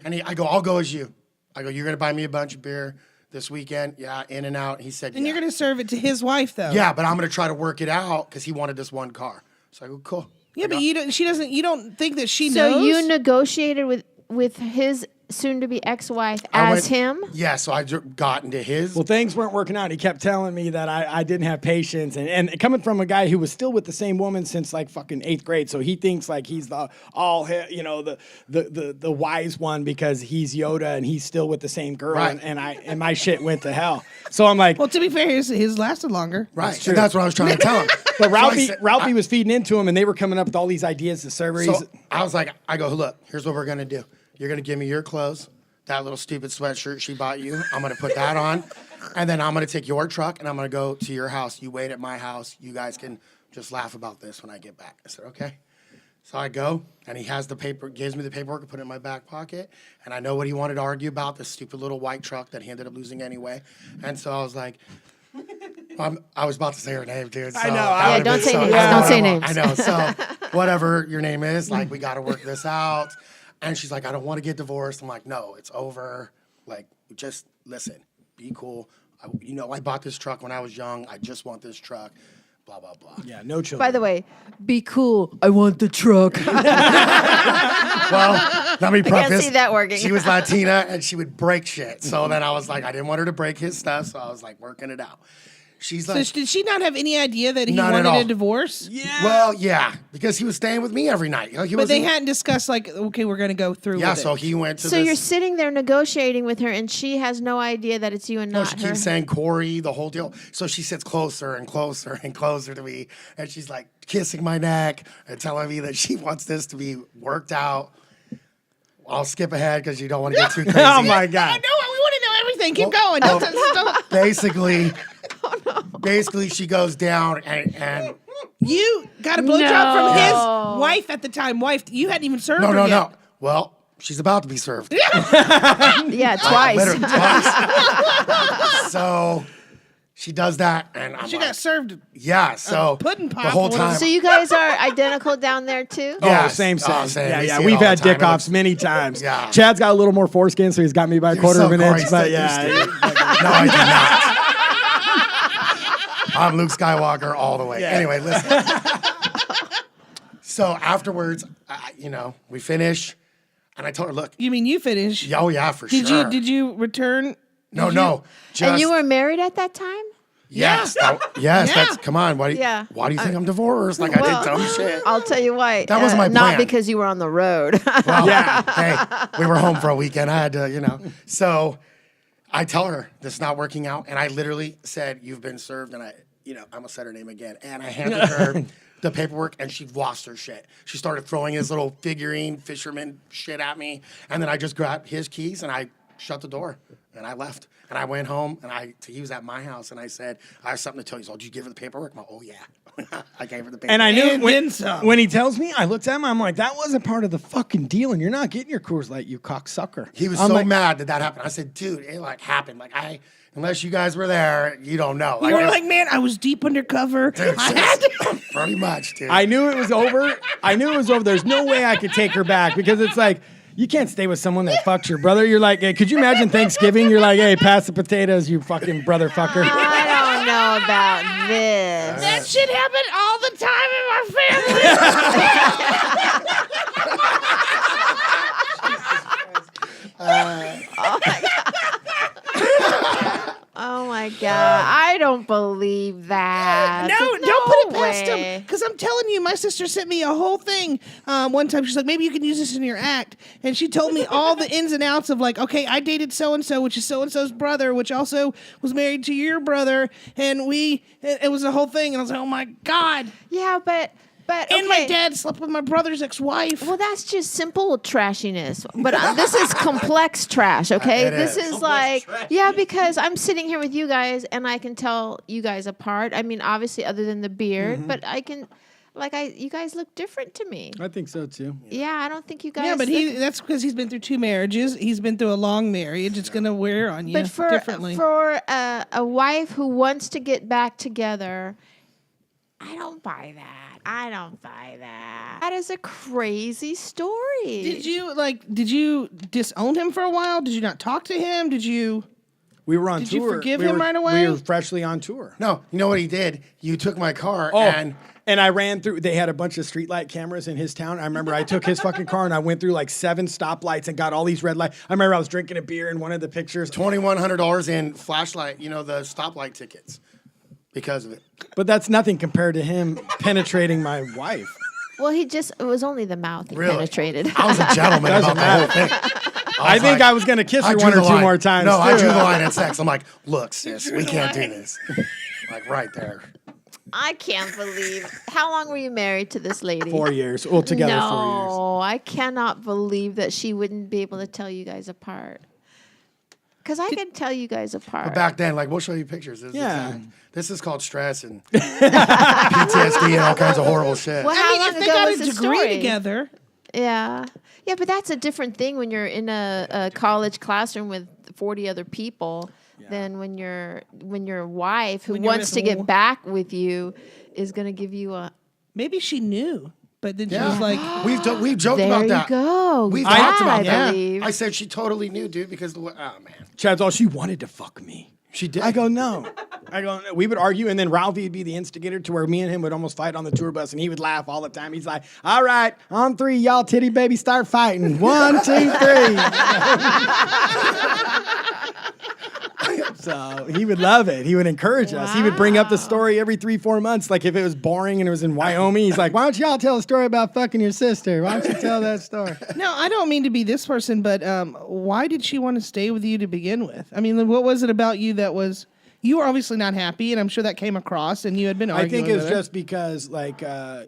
And I go, I'll go as you. I go, you're gonna buy me a bunch of beer this weekend? Yeah, in and out. He said, And you're going to serve it to his wife, though. Yeah, but I'm gonna try to work it out because he wanted this one car. So I go, cool. Yeah, but you don't. She doesn't. You don't think that she knows. So you negotiated with his soon-to-be ex-wife as him? Yeah, so I got into his. Well, things weren't working out. He kept telling me that I didn't have patience. And coming from a guy who was still with the same woman since fucking 8th grade. So he thinks he's the wise one because he's Yoda and he's still with the same girl. Right. And my shit went to hell. So I'm like. Well, to be fair, his lasted longer. Right. That's what I was trying to tell him. But Ralphie was feeding into him and they were coming up with all these ideas to serve her. So I was like, look, here's what we're going to do. You're going to give me your clothes, that little stupid sweatshirt she bought you. I'm going to put that on. And then I'm going to take your truck and I'm going to go to your house. You wait at my house. You guys can just laugh about this when I get back. I said, okay. So I go and he has the paper, gives me the paperwork, I put it in my back pocket. And I know what he wanted to argue about, this stupid little white truck that he ended up losing anyway. And so I was like, I was about to say her name, dude. So I know. Yeah, don't say names. Don't say names. I know. So whatever your name is, we got to work this out. And she's like, I don't want to get divorced. I'm like, no, it's over. Just listen, be cool. I bought this truck when I was young. I just want this truck. Blah, blah, blah. Yeah, no children. By the way, be cool. I want the truck. Well, let me preface. I can't see that working. She was Latina and she would break shit. So then I was like, I didn't want her to break his stuff. So I was working it out. She's like, so did she not have any idea that he Not at wanted all. a divorce? Yeah. well, yeah, because he was staying with me every night. But they hadn't discussed okay, we're going to go through Yeah, with so it. he went to So this. you're sitting there negotiating with her, and she has no idea that it's you and No, not she her. keeps saying Cory, the whole deal. So she sits closer and closer and closer to me, and she's kissing my neck and telling me that she wants this to be worked out. I'll skip ahead because you don't want to get too crazy. Oh my God. I know. We want to know everything. Keep going. Don't. Basically, she goes down and You got a blowjob from his wife at the time. Wife, you hadn't even served her yet. no. Well, she's about to be served. Yeah, twice. Literally twice. So she does that, and I'm She got served. yeah. So pudding pop the whole with time. So you guys are identical down there too? Yeah. Oh, same. Oh, same. Yeah, We yeah. see it We've all the had dick time. offs many times. Yeah. Chad's got a little more foreskin, so he's got me by a You're quarter so of an inch. Cory, But you yeah. stupid. No, I did not. I'm Luke Skywalker all the way. Yeah. Anyway, listen. So afterwards, we finish. And I told her, look. You mean you finished? Oh, yeah, for sure. Did you return? No. And you were married at that time? Yes. That's, come on. Why do you think I'm divorced? Like, I did dumb shit. I'll tell you why. That was my plan. Not because you were on the road. Well, hey, we were home for a weekend. I had to, So I tell her this is not working out. And I literally said, you've been served. And I'm going to say her name again. And I handed her the paperwork and she lost her shit. She started throwing his little figurine fisherman shit at me. And then I just grabbed his keys and I shut the door and I left. And I went home and he was at my house and I said, I have something to tell you. So, did you give her the paperwork? I'm like, oh, yeah. I gave her the paperwork. And I knew when he tells me, I looked at him, I'm like, that wasn't part of the fucking deal. And you're not getting your Coors Light, you cocksucker. He was so mad that happened. I said, dude, it happened. Like, unless you guys were there, you don't know. You were like, man, I was deep undercover. Dude, I had to. Pretty much, dude. I knew it was over. There's no way I could take her back because it's like, you can't stay with someone that fucked your brother. You're like, hey, could you imagine Thanksgiving? You're like, hey, pass the potatoes, you fucking brother fucker. I don't know about this. That shit happened all the time in my family. Oh my God. I don't believe that. No, There's don't put it past way. him. Because I'm telling you, my sister sent me a whole thing. One time, she's like, maybe you can use this in your act. And she told me all the ins and outs of like, okay, I dated so-and-so, which is so-and-so's brother, which also was married to your brother. And it was a whole thing. And I was like, oh my God. Yeah, but okay. And my dad slept with my brother's ex-wife. Well, that's just simple trashiness. But this is complex trash, okay? It is like, because I'm sitting here with you guys and I can tell you guys apart. I mean, obviously, other than the beard, but I can, you guys look different to me. I think so too. Yeah, I don't think you guys. Yeah, but that's because he's been through 2 marriages. He's been through a long marriage. It's going to wear on you differently. For a wife who wants to get back together, I don't buy that. That is a crazy story. Did you disown him for a while? Did you not talk to him? We were on tour. Did you forgive him right away? We were freshly on tour. No, you know what he did? You took my car and I ran through. They had a bunch of streetlight cameras in his town. I remember I took his fucking car and I went through like 7 stoplights and got all these red lights. I remember I was drinking a beer in one of the pictures. $2,100 in flashlight, the stoplight tickets because of it. But that's nothing compared to him penetrating my wife. Well, it was only the mouth he penetrated. I was a gentleman about the whole thing. I think I was going to kiss her 1 or 2 more times. No, too. I drew the line at sex. I'm like, look, sis, we can't do this. Like right there. I can't believe. How long were you married to this lady? 4 years. Well, together 4 years. No, I cannot believe that she wouldn't be able to tell you guys apart. Because I can tell you guys apart. But back then, we'll show you pictures. This is called stress and PTSD and all kinds of horrible shit. Well, how long if they ago got was a the degree story? together. Yeah, but that's a different thing when you're in a college classroom with 40 other people than when your wife who wants to get back with you is going to give you a. Maybe she knew. But then she was like, we've joked about that. There you go. We've talked about that. Believe. I said she totally knew, dude, because man. Chad's all, she wanted to fuck me. She did. I go, no. We would argue, and then Ralphie would be the instigator to where me and him would almost fight on the tour bus, and he would laugh all the time. He's like, all right, on 3, y'all titty baby start fighting. 1, 2, 3. So he would love it. He would encourage us. He would bring up the story every 3-4 months. Like if it was boring and it was in Wyoming, he's like, why don't y'all tell a story about fucking your sister? Why don't you tell that story? No, I don't mean to be this person, but why did she want to stay with you to begin with? I mean, what was it about you that was... You were obviously not happy, and I'm sure that came across, and you had been arguing. I think it was just because,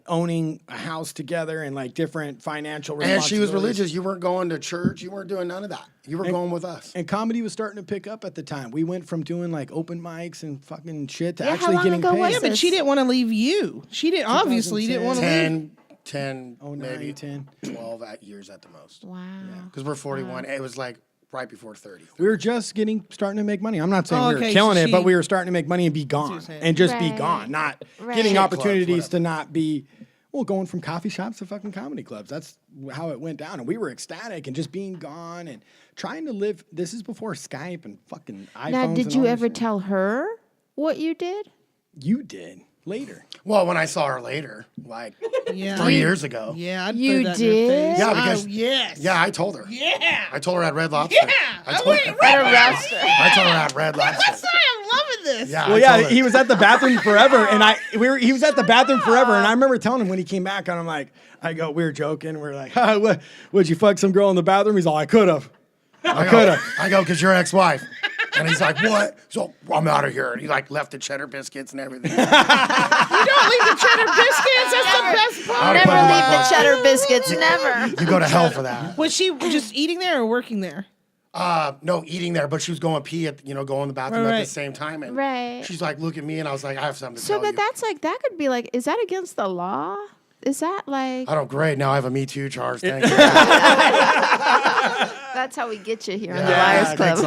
owning a house together and, different financial responsibilities. And she was religious. You weren't going to church. You weren't doing none of that. You were going with us. And comedy was starting to pick up at the time. We went from doing, open mics and fucking shit to how actually long getting ago paid. was Yeah, but she didn't want to leave you. She didn't, obviously, didn't want to leave. 10, 09, maybe 10. 12 years at the most. Wow. Because we're 41. It was right before 30. We were just starting to make money. I'm not saying we were okay, killing so it, she- but we were starting to make money and be gone. And just be Right. gone. Not Right. getting Strip opportunities clubs, to not be, going from coffee shops to fucking comedy clubs. That's how it went down. And we were ecstatic and just being gone and trying to live. This is before Skype and fucking iPhones. Now, did and you all ever this shit. tell her what you did? You did. later. Well, when I saw her later, like 3 years ago. Yeah, I'd You throw that in her did? face. Yeah, because yes. yeah, I told her. Yeah. I told her at Red Lobster. Yeah. I told her. Red Lobster. I told her at Red Lobster. I'm loving this. Yeah. Well, I yeah, told her. he was at the bathroom forever, and he was at the bathroom forever, and I remember telling him when he came back, and I'm like, we were joking, we're like, would you fuck some girl in the bathroom? He's all, I could have. I go, because you're ex-wife. And he's like, what? So I'm out of here. And he like left the cheddar biscuits and everything. You don't leave the cheddar biscuits. That's the best part. Never leave the cheddar biscuits. Never. You go to hell for that. Was she just eating there or working there? No, eating there, but she was going pee at, go in the bathroom at the same time. And Right. she's like, look at me. And I was like, I have something to So tell you. that could be like, is that against the law? Is that like? I don't, great. Now I have a Me Too charge. Thank you. That's how we get you here on the Liars Club.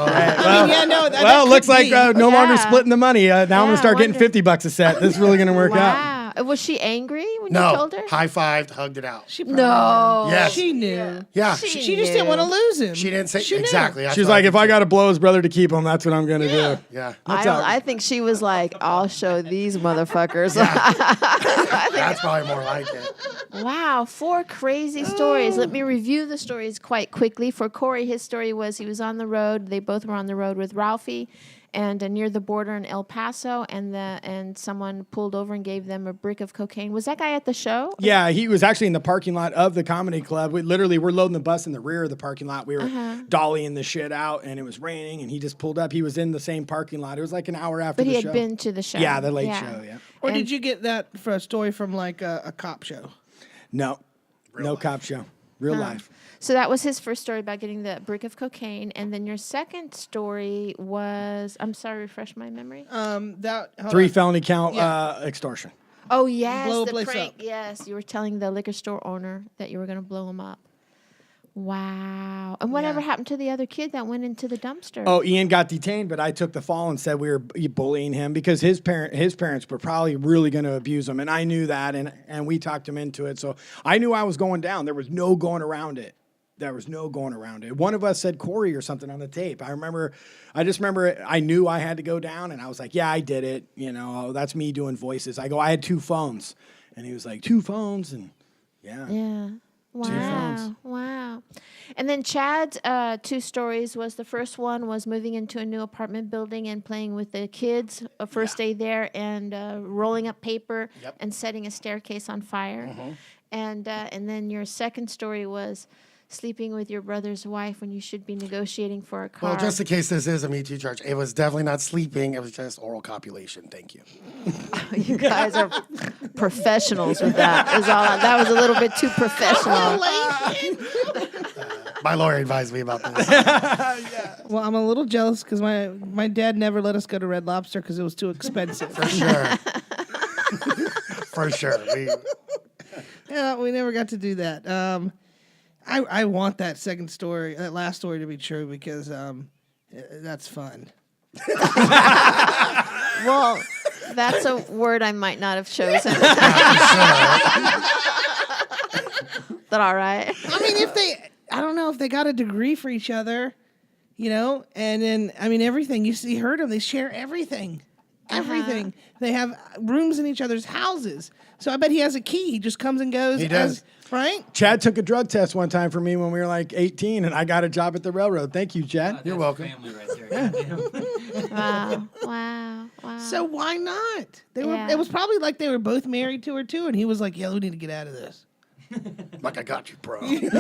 Well, looks like no longer splitting the money. Now I'm going to start getting $50 a set. This is really going to work out. Wow. Was she angry when you No, told her? high-fived, hugged it out. No. Yes. She knew. Yeah. She just didn't want to lose him. She didn't say She knew. exactly. She's like, if I got to blow his brother to keep him, that's what I'm going to do. Yeah. I think she was like, I'll show these motherfuckers. That's probably more like it. Wow, 4 crazy stories. Let me review the stories quite quickly. For Cory, his story was he was on the road. They both were on the road with Ralphie and near the border in El Paso, and someone pulled over and gave them a brick of cocaine. Was that guy at the show? Yeah, he was actually in the parking lot of the comedy club. We're loading the bus in the rear of the parking lot. We were dollying the shit out, and it was raining, and he just pulled up. He was in the same parking lot. It was like an hour after But the he show. had been to the show. Yeah, the late show, yeah. Or did you get that for a story from like a cop show? No, cop show. Real life. So that was his first story about getting the brick of cocaine. And then your second story was, I'm sorry, refresh my memory. Hold 3 on. felony count extortion. Oh, yes, Blow a the place prank. up. Yes, you were telling the liquor store owner that you were going to blow him up. Wow. And whatever happened to the other kid that went into the dumpster? Oh, Ian got detained, but I took the fall and said we were bullying him because his parents were probably really going to abuse him, and I knew that, and we talked him into it. So I knew I was going down. There was no going around it. One of us said Cory or something on the tape. I just remember I knew I had to go down, and I was like, yeah, I did it. That's me doing voices. I go, I had 2 phones. And he was like, 2 phones? And yeah. Yeah. Wow. Wow. And then Chad's 2 stories was the first one was moving into a new apartment building and playing with the kids first day there and rolling up paper and setting a staircase on fire. And then your second story was sleeping with your brother's wife when you should be negotiating for a car. Well, just in case this is a Me Too charge, it was definitely not sleeping. It was just oral copulation. Thank you. You guys are professionals with that. That was a little bit too professional. My lawyer advised me about this. Well, I'm a little jealous because my dad never let us go to Red Lobster because it was too expensive. For sure. For sure. We never got to do that. I want that last story to be true because that's fun. Well, that's a word I might not have chosen. Is that all right? I mean, I don't know if they got a degree for each other, and then, everything. You see, heard them, they share everything. Everything. They have rooms in each other's houses. So I bet he has a key. He just comes and goes. He does. Right? Chad took a drug test one time for me when we were like 18, and I got a job at the railroad. Thank you, Chad. You're welcome. Family right there. Wow. So why not? Yeah. It was probably like they were both married to her too, and he was like, "Yeah, we need to get out of this." Like, I got you, bro. It's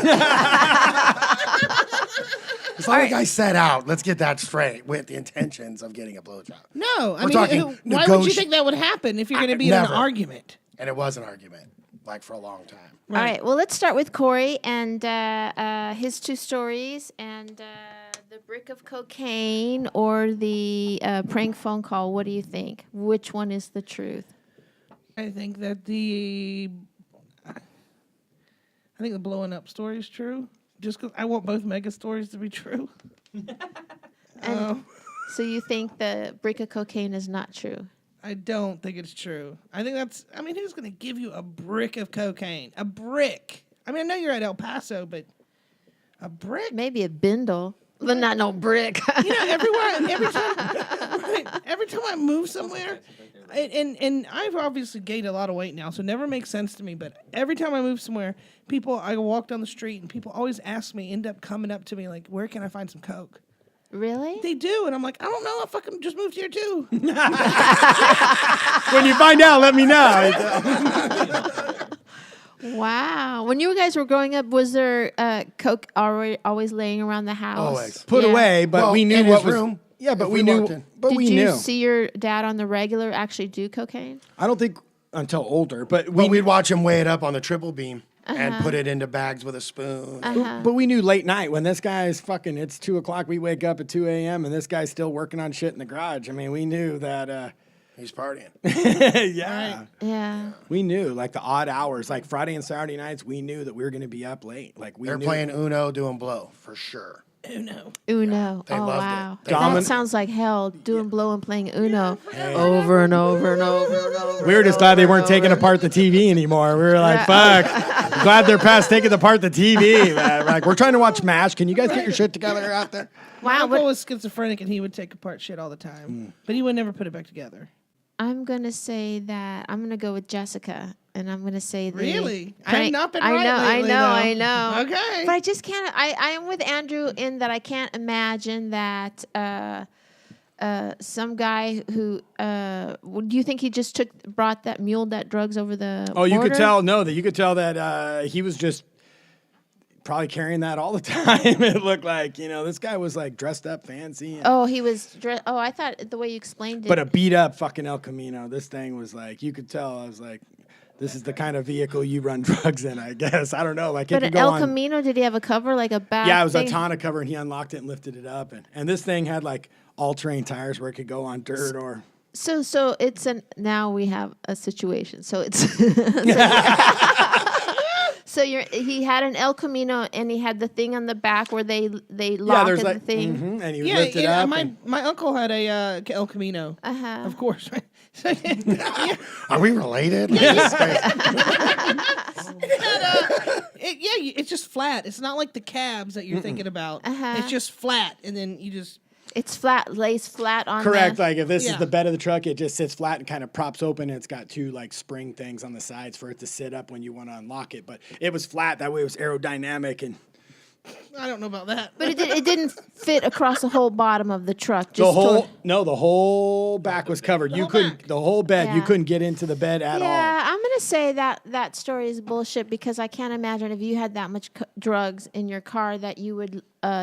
not like I set out. Let's get that straight with the intentions of getting a blowjob. No, We're talking why would you think that would happen if you're going to be in an Never. argument? And it was an argument, like, for a long time. All right. Well, let's start with Cory and his 2 stories and the brick of cocaine or the prank phone call. What do you think? Which one is the truth? I think that the blowing up story is true. Just because I want both mega stories to be true. And so you think the brick of cocaine is not true? I don't think it's true. I think who's going to give you a brick of cocaine? A brick. I know you're at El Paso, but a brick? Maybe a bindle. but not no brick. every time I move somewhere, and I've obviously gained a lot of weight now, so it never makes sense to me. But every time I move somewhere, I walk down the street, and people always ask me, end up coming up to me like, "Where can I find some Coke?" Really? They do, and I'm like, I don't know. I fucking just moved here too. When you find out, let me know. Wow. When you guys were growing up, was there Coke always laying around the house? Always. Put away, but Well, we knew in what his was. room, Yeah, but if we we knew. walked in. But Did we you knew. see your dad on the regular actually do cocaine? I don't think until older, but We'd watch him weigh it up on the triple beam and put it into bags with a spoon. But we knew late night when this guy's fucking. It's 2:00. We wake up at 2 a.m. and this guy's still working on shit in the garage. I mean, we knew that. He's partying. Yeah. Yeah. We knew like the odd hours, like Friday and Saturday nights. We knew that we were going to be up late. Like we They're knew. playing Uno, doing blow for sure. Uno. They Oh, loved wow. it. That sounds like hell, doing blow and playing Uno over and over and over and over. We were just glad they weren't taking apart the TV anymore. We were like, fuck. Glad they're past taking apart the TV, man. Like, we're trying to watch MASH. Can you guys get your shit together out there? My Wow. uncle was schizophrenic, and he would take apart shit all the time, but he would never put it back together. I'm going to say that I'm going to go with Jessica. And I'm going to say the Really? I have prank- not been right lately, I know. Okay. But I just can't. I am with Andrew in that I can't imagine that some guy who do you think he just brought that mule that drugs over the Oh, you could border? tell. You could tell that he was just probably carrying that all the time. It looked like, this guy was like dressed up fancy. And, Oh, he was dressed. Oh, I thought the way you explained it. but a beat up fucking El Camino. This thing was like, you could tell. I was like, this is the kind of vehicle you run drugs in, I guess. I don't know. Like, it But could an go El on. Camino, did he have a cover like a back? Yeah, it was thing? a tonneau cover, and he unlocked it and lifted it up. And this thing had like all-terrain tires where it could go on dirt or. So it's now we have a situation. So it's so he had an El Camino and he had the thing on the back where they lock there's the like, thing. and he would lift it up. My uncle had a El Camino, of course. Are we related? It's just flat. It's not like the cabs that you're thinking about. It's just flat, and then you just. It's flat, lays flat on. Correct. The, Like if this is Yeah. the bed of the truck, it just sits flat and kind of props open. And it's got two like spring things on the sides for it to sit up when you want to unlock it. But it was flat. That way it was aerodynamic and I don't know about that. but it didn't fit across the whole bottom of the truck. Just the whole back was covered. You couldn't the whole bed. You Yeah. couldn't get into the bed at all. Yeah, I'm gonna say that story is bullshit because I can't imagine if you had that much drugs in your car that you would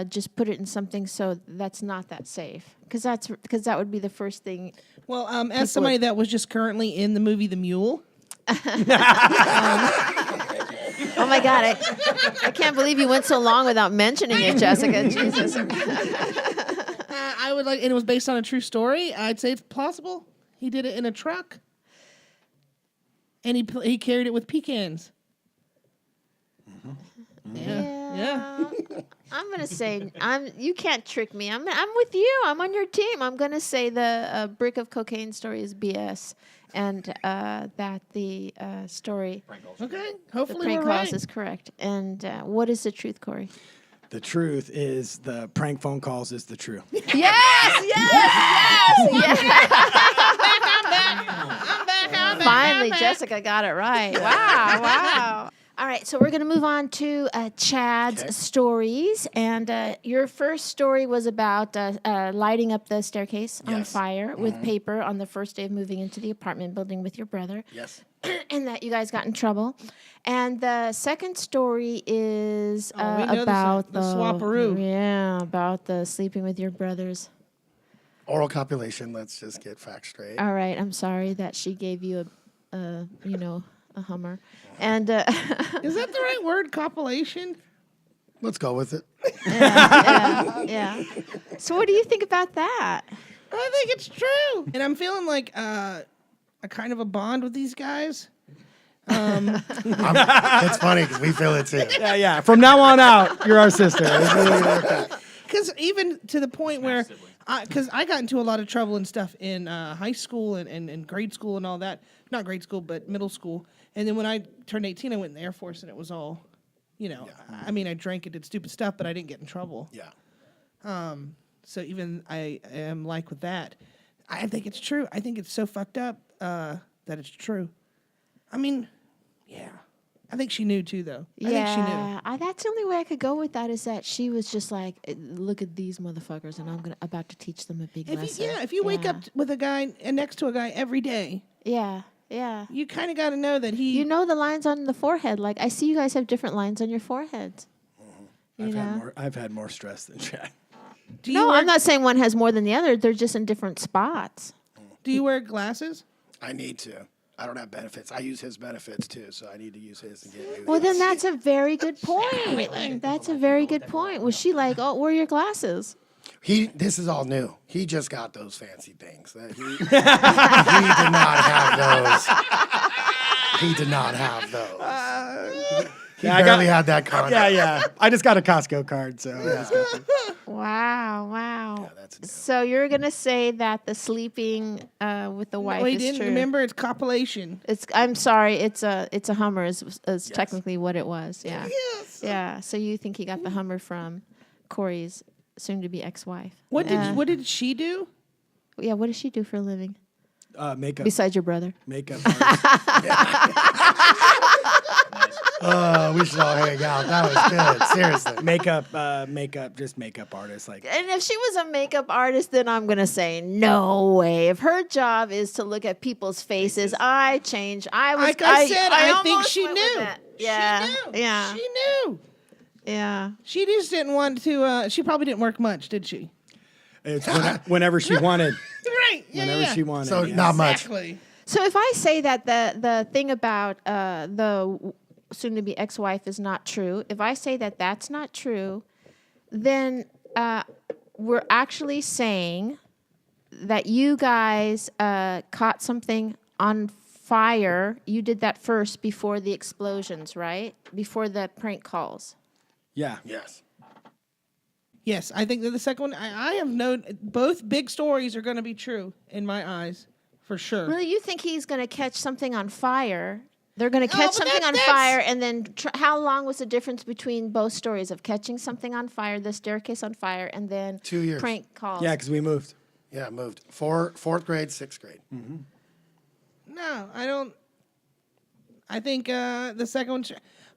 just put it in something so that's not that safe. Because that would be the first thing. Well, as somebody that was just currently in the movie The Mule. Oh my God, I can't believe you went so long without mentioning it, Jessica. Jesus. I would like, and it was based on a true story. I'd say it's plausible. He did it in a truck, and he carried it with pecans. Yeah. I'm gonna say you can't trick me. I'm with you. I'm on your team. I'm gonna say the brick of cocaine story is BS, and that the story Okay. the Hopefully prank we're calls right. is correct. And what is the truth, Cory? The truth is the prank phone calls is the truth. Yes. Finally, Jessica got it right. Wow. All right, so we're going to move on to Chad's stories. And your first story was about lighting up the staircase on fire with paper on the first day of moving into the apartment building with your brother. Yes. And that you guys got in trouble. And the second story is we know about the swapperoo. Yeah, about the sleeping with your brothers. Oral copulation. Let's just get facts straight. All right, I'm sorry that she gave you a Hummer. And Is that the right word? Copulation? Let's go with it. yeah. So what do you think about that? I think it's true. And I'm feeling like a kind of a bond with these guys. It's funny because we feel it too. Yeah. From now on out, you're our sister. Because even to the point where, because I got into a lot of trouble and stuff in high school and grade school and all that. Not grade school, but middle school. And then when I turned 18, I went in the Air Force, and it was all, I mean, I drank and did stupid stuff, but I didn't get in trouble. Yeah. So even I am like with that. I think it's true. I think it's so fucked up that it's true. I mean, yeah. I think she knew too, though. I think she knew. That's the only way I could go with that is that she was just like, look at these motherfuckers, and I'm about to teach them a big lesson. If you wake up with a guy and next to a guy every day, yeah, you kind of got to know that he. You know the lines on the forehead. Like I see you guys have different lines on your foreheads. I've had more stress than Chad. I'm not saying one has more than the other. They're just in different spots. Do you wear glasses? I need to. I don't have benefits. I use his benefits too, so I need to use his to get new. Well, then that's a very good point. That's a very good point. Was she like, oh, where are your glasses? This is all new. He just got those fancy things. He did not have those. He did not have those. He barely had that card. Yeah. I just got a Costco card, so. Wow. Yeah, that's So you're gonna say that the sleeping with the wife He is didn't true? remember it's copulation. I'm sorry. It's a Hummer is technically what it was. Yeah. Yes. Yeah. So you think he got the Hummer from Cory's soon-to-be ex-wife? What did she do? Yeah. What does she do for a living Makeup. besides your brother? Makeup. we should all hang out. That was good. Seriously. Just makeup artist. Like, And if she was a makeup artist, then I'm gonna say no way. If her job is to look at people's faces, I think she knew. Yeah. She knew. Yeah. She knew. Yeah. She just didn't want to. She probably didn't work much, did she? it's whenever she wanted. Right. Yeah. Whenever she wanted. So yeah. not much. Exactly. So if I say that the thing about the soon-to-be ex-wife is not true, if I say that that's not true, then we're actually saying that you guys caught something on fire. You did that first before the explosions, right? Before the prank calls. Yeah. Yes. Yes, I think that the second one. I have known both big stories are going to be true in my eyes, for sure. Really, you think he's going to catch something on fire? They're going to No, catch but something on that's- fire, and then how long was the difference between both stories of catching something on fire, the staircase on fire, and then 2 years. prank calls? Yeah, because we moved. Yeah, moved. Fourth grade, sixth grade. Mm-hmm. No, I don't. I think the second one.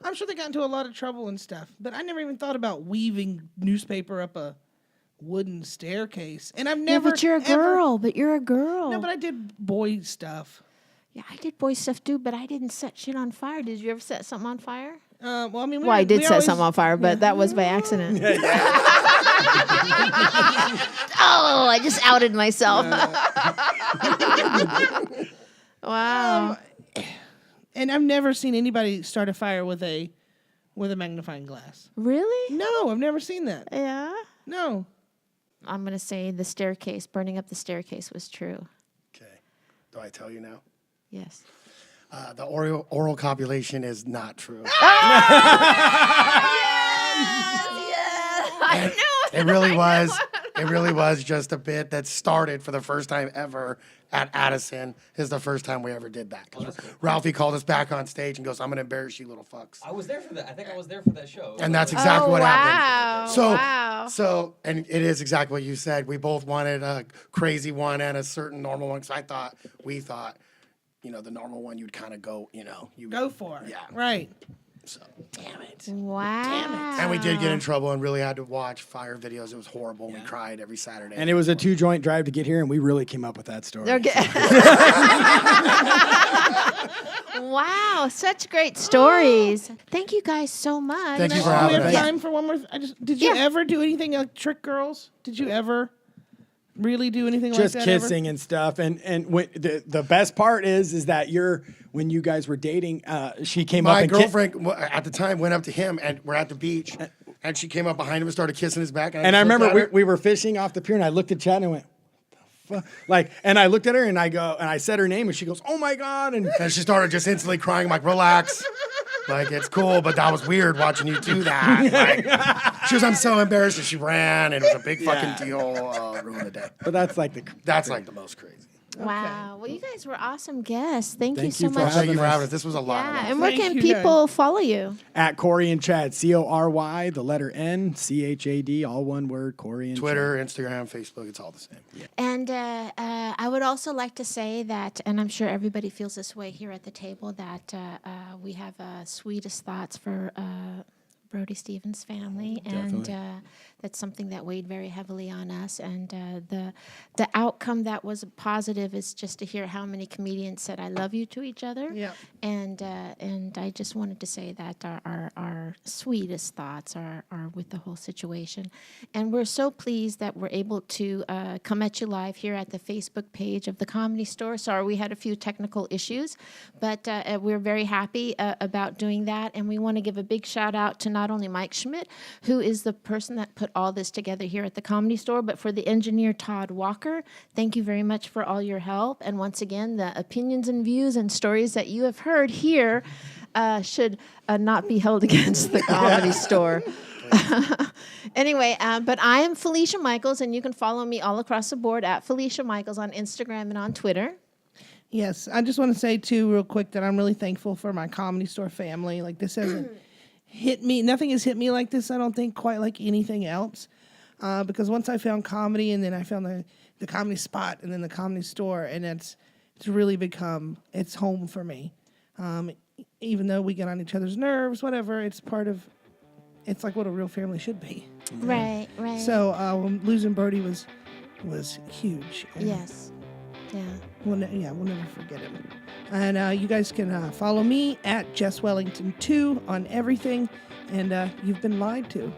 I'm sure they got into a lot of trouble and stuff, but I never even thought about weaving newspaper up a wooden staircase. And I've never. Yeah, but you're a girl. But you're a girl. No, but I did boy stuff. Yeah, I did boy stuff too, but I didn't set shit on fire. Did you ever set something on fire? Well, I mean, Well, I did set always- something on fire, but that was by accident. Oh, I just outed myself. Wow. And I've never seen anybody start a fire with a magnifying glass. Really? No, I've never seen that. Yeah. No. I'm going to say the staircase, burning up the staircase was true. Okay. Do I tell you now? Yes. The oral copulation is not true. I knew It really was. It really was just a bit that started for the first time ever at Addison. This is the first time we ever did that. 'Cause Ralphie called us back on stage and goes, "I'm gonna embarrass you, little fucks." I was there for that. I think I was there for that show. And that's exactly what happened. Wow. So, and it is exactly what you said. We both wanted a crazy one and a certain normal one. So we thought, the normal one you'd kind of go, you Go for it. Yeah. Right. So, Damn it. Wow. and we did get in trouble and really had to watch fire videos. It was horrible. We cried every Saturday. And it was a 2-joint drive to get here, and we really came up with that story. Okay. Wow, such great stories. Thank you guys so much. Thank you for Do we having have us. time for one more? Did you Yeah. ever do anything like Trick Girls? Did you ever really do anything Just like that? kissing and stuff. And when, the best part is that when you guys were dating, she came up My and girlfriend at the time went up to him, and we're at the beach, and she came up behind him and started kissing his back. And I just looked remember at her. we were fishing off the pier, and I looked at Chad and I went, "What the fuck?" And I looked at her and I said her name, and she goes, "Oh my God!" And And she started just instantly crying. I'm like, relax. Like, it's cool, but that was weird watching you do that. Like, she was, I'm so embarrassed. And she ran, and it was a big fucking deal. Ruined the day. but that's like That's like the most crazy. Wow. Well, you guys were awesome guests. Thank you Thank so you for much. Thank you for us. having us. This was a lot of Yeah. fun. And where Thank can you, people follow you? At Cory and Chad, Cory, the letter N, Chad, all one word, Cory and Twitter, Instagram, Facebook, it's all the same. And I would also like to say that, and I'm sure everybody feels this way here at the table, that we have sweetest thoughts for Brody Stevens' family, and that's something that weighed very heavily on us. And the outcome that was positive is just to hear how many comedians said "I love you" to each other. Yeah. And I just wanted to say that our sweetest thoughts are with the whole situation, and we're so pleased that we're able to come at you live here at the Facebook page of the Comedy Store. Sorry, we had a few technical issues, but we're very happy about doing that, and we want to give a big shout out to not only Mike Schmidt, who is the person that put all this together here at the Comedy Store, but for the engineer Todd Walker. Thank you very much for all your help, and once again, the opinions and views and stories that you have heard here should not be held against the Comedy Store. Anyway, but I am Felicia Michaels, and you can follow me all across the board at Felicia Michaels on Instagram and on Twitter. Yes, I just want to say too, real quick, that I'm really thankful for my Comedy Store family. Like, this hasn't hit me. Nothing has hit me like this. I don't think quite like anything else, because once I found comedy, and then I found the Comedy Spot, and then the Comedy Store, and it's really become home for me. Even though we get on each other's nerves, whatever, it's like what a real family should be. Right. So losing Brody was huge. And Yes. Yeah. we'll never forget him. And you guys can follow me at Jess Wellington 2 on everything. And you've been lied to.